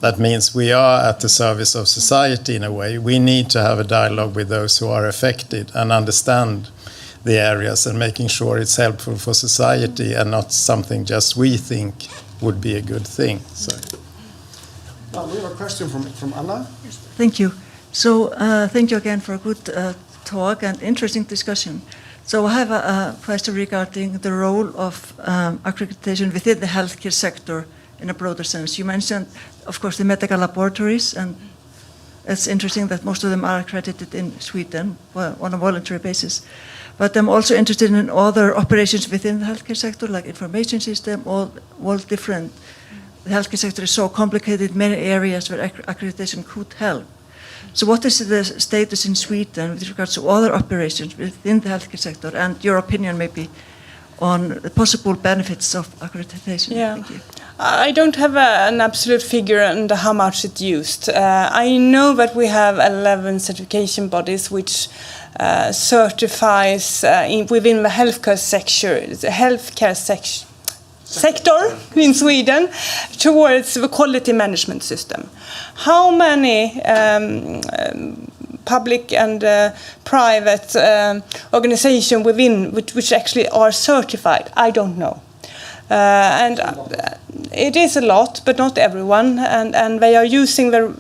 That means we are at the service of society in a way. We need to have a dialogue with those who are affected and understand the areas and making sure it's helpful for society and not something just we think would be a good thing. So. Now we have a question from Anna. Thank you. So thank you again for a good talk and interesting discussion. So I have a question regarding the role of accreditation within the healthcare sector in a broader sense. You mentioned, of course, the medical laboratories, and it's interesting that most of them are accredited in Sweden on a voluntary basis. But I'm also interested in other operations within the healthcare sector, like information system, all different. The healthcare sector is so complicated, many areas where accreditation could help. So what is the status in Sweden with regards to other operations within the healthcare sector, and your opinion maybe on the possible benefits of accreditation? Yeah. Thank you. I don't have an absolute figure on how much it's used. I know that we have 11 certification bodies which certifies within the healthcare sector in Sweden towards the quality management system. How many public and private organizations within which actually are certified, I don't know. And it is a lot, but not everyone, and they are using there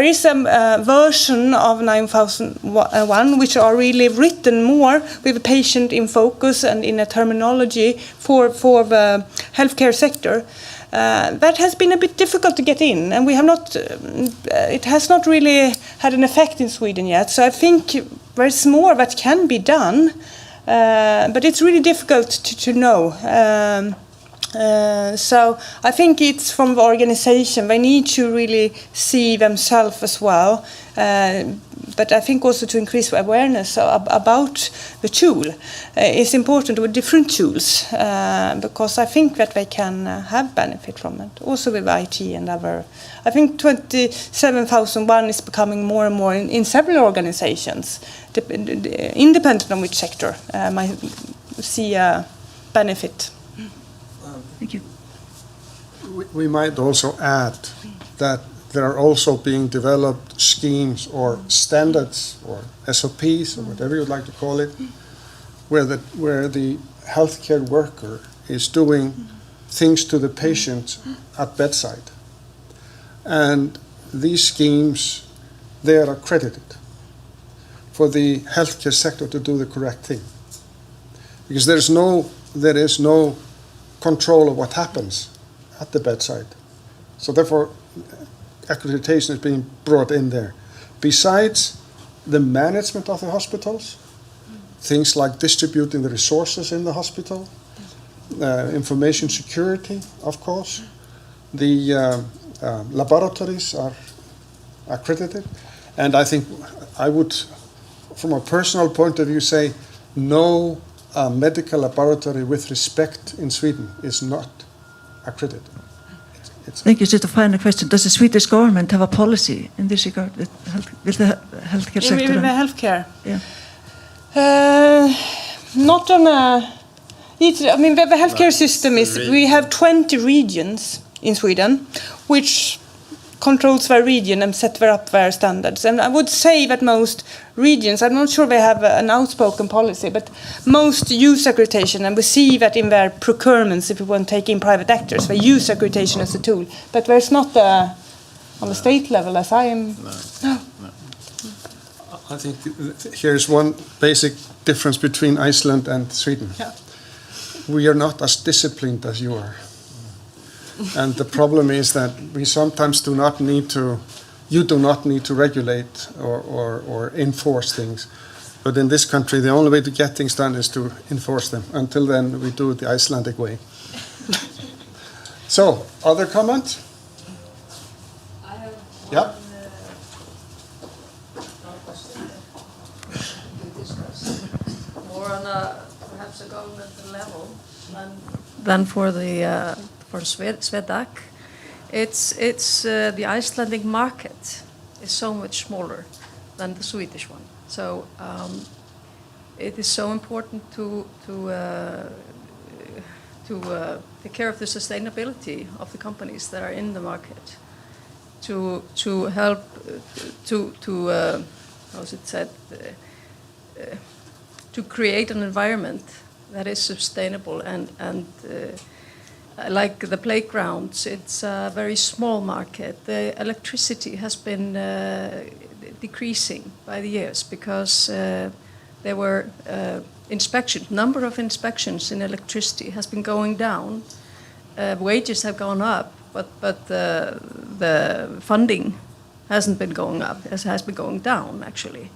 is a version of 9001 which are really written more with the patient in focus and in a terminology for the healthcare sector. That has been a bit difficult to get in, and we have not. It has not really had an effect in Sweden yet. So I think there's more that can be done, but it's really difficult to know. So I think it's from the organization. They need to really see themselves as well. But I think also to increase awareness about the tool is important with different tools because I think that they can have benefit from it. Also with IT and other. I think 27001 is becoming more and more in several organizations, independent on which sector, might see a benefit. Thank you. We might also add that there are also being developed schemes or standards or SOPs or whatever you'd like to call it, where the healthcare worker is doing things to the patient at bedside. And these schemes, they are accredited for the healthcare sector to do the correct thing. Because there is no control of what happens at the bedside. So therefore, accreditation is being brought in there. Besides the management of the hospitals, things like distributing the resources in the hospital, information security, of course, the laboratories are accredited. And I think I would, from a personal point of view, say no medical laboratory with respect in Sweden is not accredited. Thank you. Just a final question. Does the Swedish government have a policy in this regard with the healthcare sector? With the healthcare? Yeah. Not on a... I mean, the healthcare system is... We have 20 regions in Sweden, which controls their region and set up their standards. And I would say that most regions, I'm not sure they have an outspoken policy, but most use accreditation, and we see that in their procurements, if we want to take in private actors, they use accreditation as a tool. But there's not on the state level, as I am... No. I think here's one basic difference between Iceland and Sweden. Yeah. We are not as disciplined as you are. And the problem is that we sometimes you do not need to regulate or enforce things. But in this country, the only way to get things done is to enforce them. Until then, we do it the Icelandic way. So, other comments? I have one Yeah. question to discuss. More on perhaps a governmental level than for the for SWEDAC. It's the Icelandic market is so much smaller than the Swedish one. So it is so important to take care of the sustainability of the companies that are in the market, to help how's it said, to create an environment that is sustainable and like the playgrounds, it's a very small market. The electricity has been decreasing by the years because there were number of inspections in electricity has been going down. Wages have gone up, but the funding hasn't been going up. It has been going down, actually.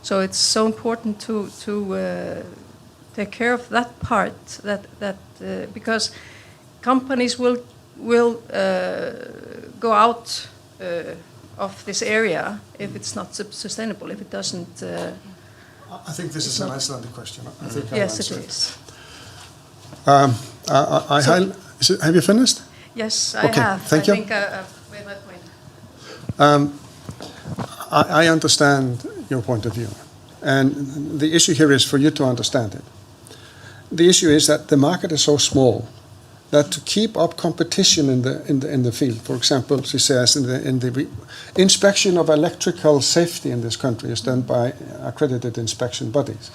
So it's so important to take care of that part, because companies will go out of this area if it's not sustainable, if it doesn't... I think this is an Icelandic question. I think yes, it is. Have you finished? Yes, I okay, have. Thank you. I think I've made my point. I understand your point of view. And the issue here is for you to understand it. The issue is that the market is so small that to keep up competition in the field, for example, she says in the inspection of electrical safety in this country is done by accredited inspection bodies,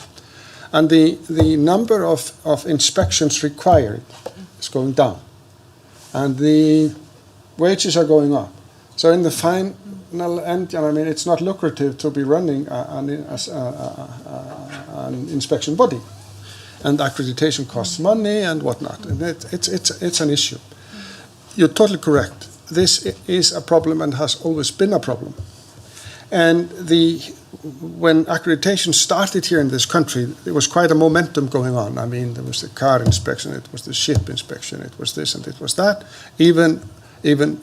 and the number of inspections required is going down, and the wages are going up. So in the final end, I mean, it's not lucrative to be running an inspection body. And accreditation costs money and whatnot. And it's an issue. You're totally correct. This is a problem and has always been a problem. And when accreditation started here in this country, there was quite a momentum going on. I mean, there was the car inspection, it was the ship inspection, it was this and it was that, even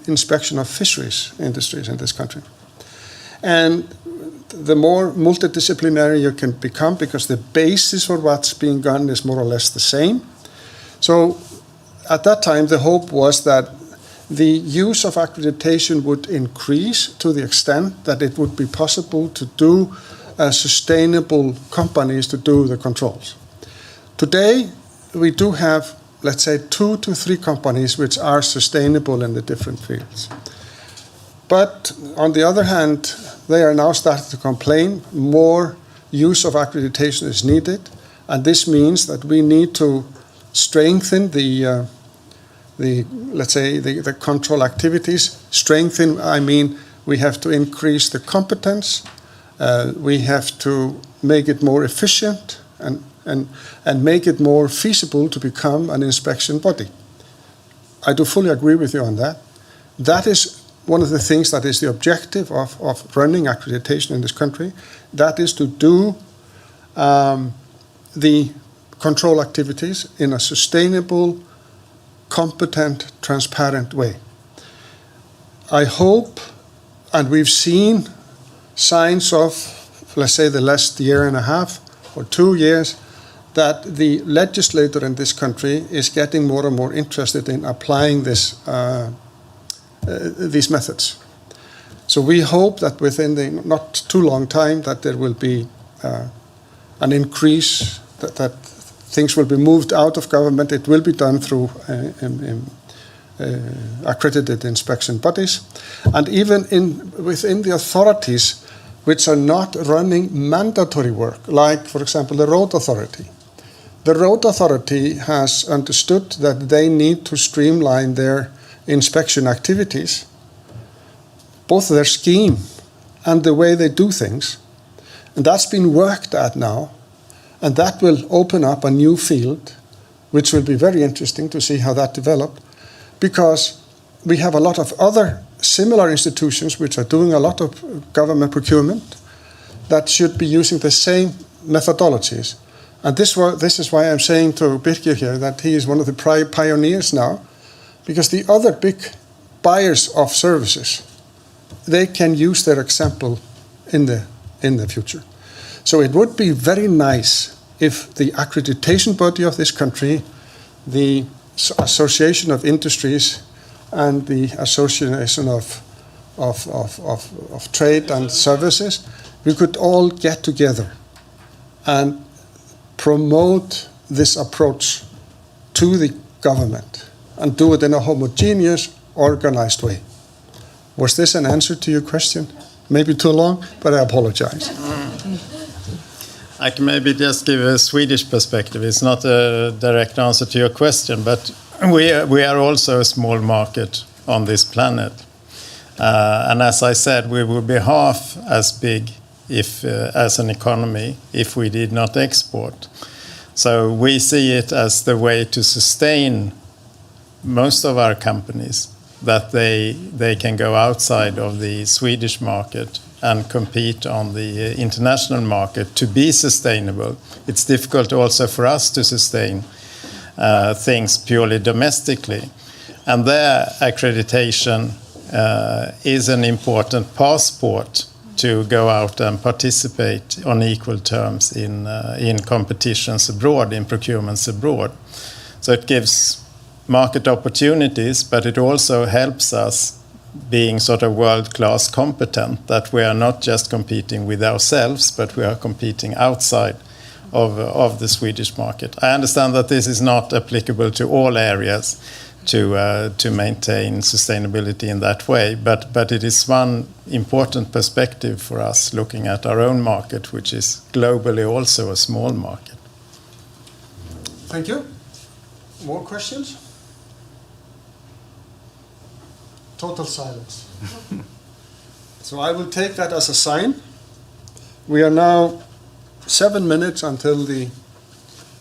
inspection of fisheries industries in this country. And the more multidisciplinary you can become, because the basis for what's being done is more or less the same. So at that time, the hope was that the use of accreditation would increase to the extent that it would be possible to do sustainable companies to do the controls. Today, we do have, let's say, 2 to 3 companies which are sustainable in the different fields. But on the other hand, they are now starting to complain more use of accreditation is needed, and this means that we need to strengthen the control activities. Strengthen, I mean, we have to increase the competence, we have to make it more efficient and make it more feasible to become an inspection body. I do fully agree with you on that. That is one of the things that is the objective of running accreditation in this country. That is to do the control activities in a sustainable, competent, transparent way. I hope, and we've seen signs of, let's say, the last year and a half or 2 years, that the legislator in this country is getting more and more interested in applying these methods. So we hope that within the not too long time that there will be an increase, that things will be moved out of government. It will be done through accredited inspection bodies, and even within the authorities which are not running mandatory work, like, for example, the road authority. The road authority has understood that they need to streamline their inspection activities, both their scheme and the way they do things, and that's been worked at now, and that will open up a new field, which will be very interesting to see how that develops, because we have a lot of other similar institutions which are doing a lot of government procurement that should be using the same methodologies. And this is why I'm saying to Birgir here that he is one of the pioneers now, because the other big buyers of services, they can use their example in the future. So it would be very nice if the accreditation body of this country, the Association of Industries, and the Association of Trade and Services, we could all get together and promote this approach to the government and do it in a homogeneous, organized way. Was this an answer to your question? Maybe too long, but I apologize. I can maybe just give a Swedish perspective. It's not a direct answer to your question, but we are also a small market on this planet. And as I said, we would be half as big as an economy if we did not export. So we see it as the way to sustain most of our companies, that they can go outside of the Swedish market and compete on the international market to be sustainable. It's difficult also for us to sustain things purely domestically. And their accreditation is an important passport to go out and participate on equal terms in competitions abroad, in procurements abroad. So it gives market opportunities, but it also helps us being sort of world-class competent, that we are not just competing with ourselves, but we are competing outside of the Swedish market. I understand that this is not applicable to all areas to maintain sustainability in that way, but it is one important perspective for us looking at our own market, which is globally also a small market. Thank you. More questions? Total silence. So I will take that as a sign. We are now 7 minutes until the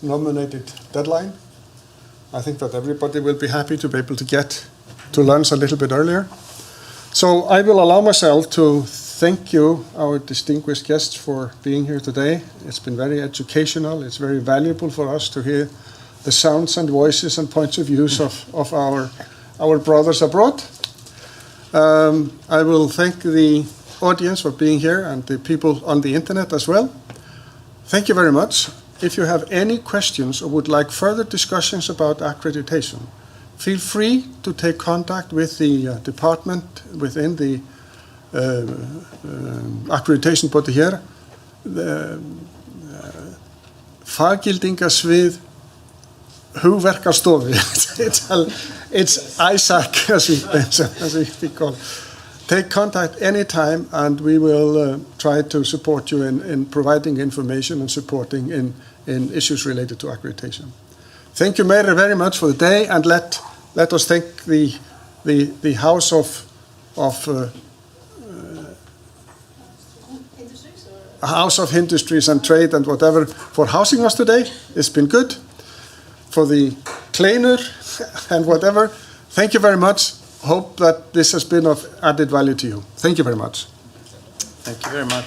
nominated deadline. I think that everybody will be happy to be able to get to lunch a little bit earlier. So I will allow myself to thank you, our distinguished guests, for being here today. It's been very educational. It's very valuable for us to hear the sounds and voices and points of views of our brothers abroad. I will thank the audience for being here and the people on the internet as well. Thank you very much. If you have any questions or would like further discussions about accreditation, feel free to take contact with the department within the accreditation body here. Faggildingarsvið, Hugverkastofunnar. It's Isaac, as we call it. Take contact anytime, and we will try to support you in providing information and supporting in issues related to accreditation. Thank you very much for the day, and let us thank the House of Industries and Trade and whatever for housing us today. It's been good. For the cleaner and whatever, thank you very much. Hope that this has been of added value to you. Thank you very much. Thank you very much.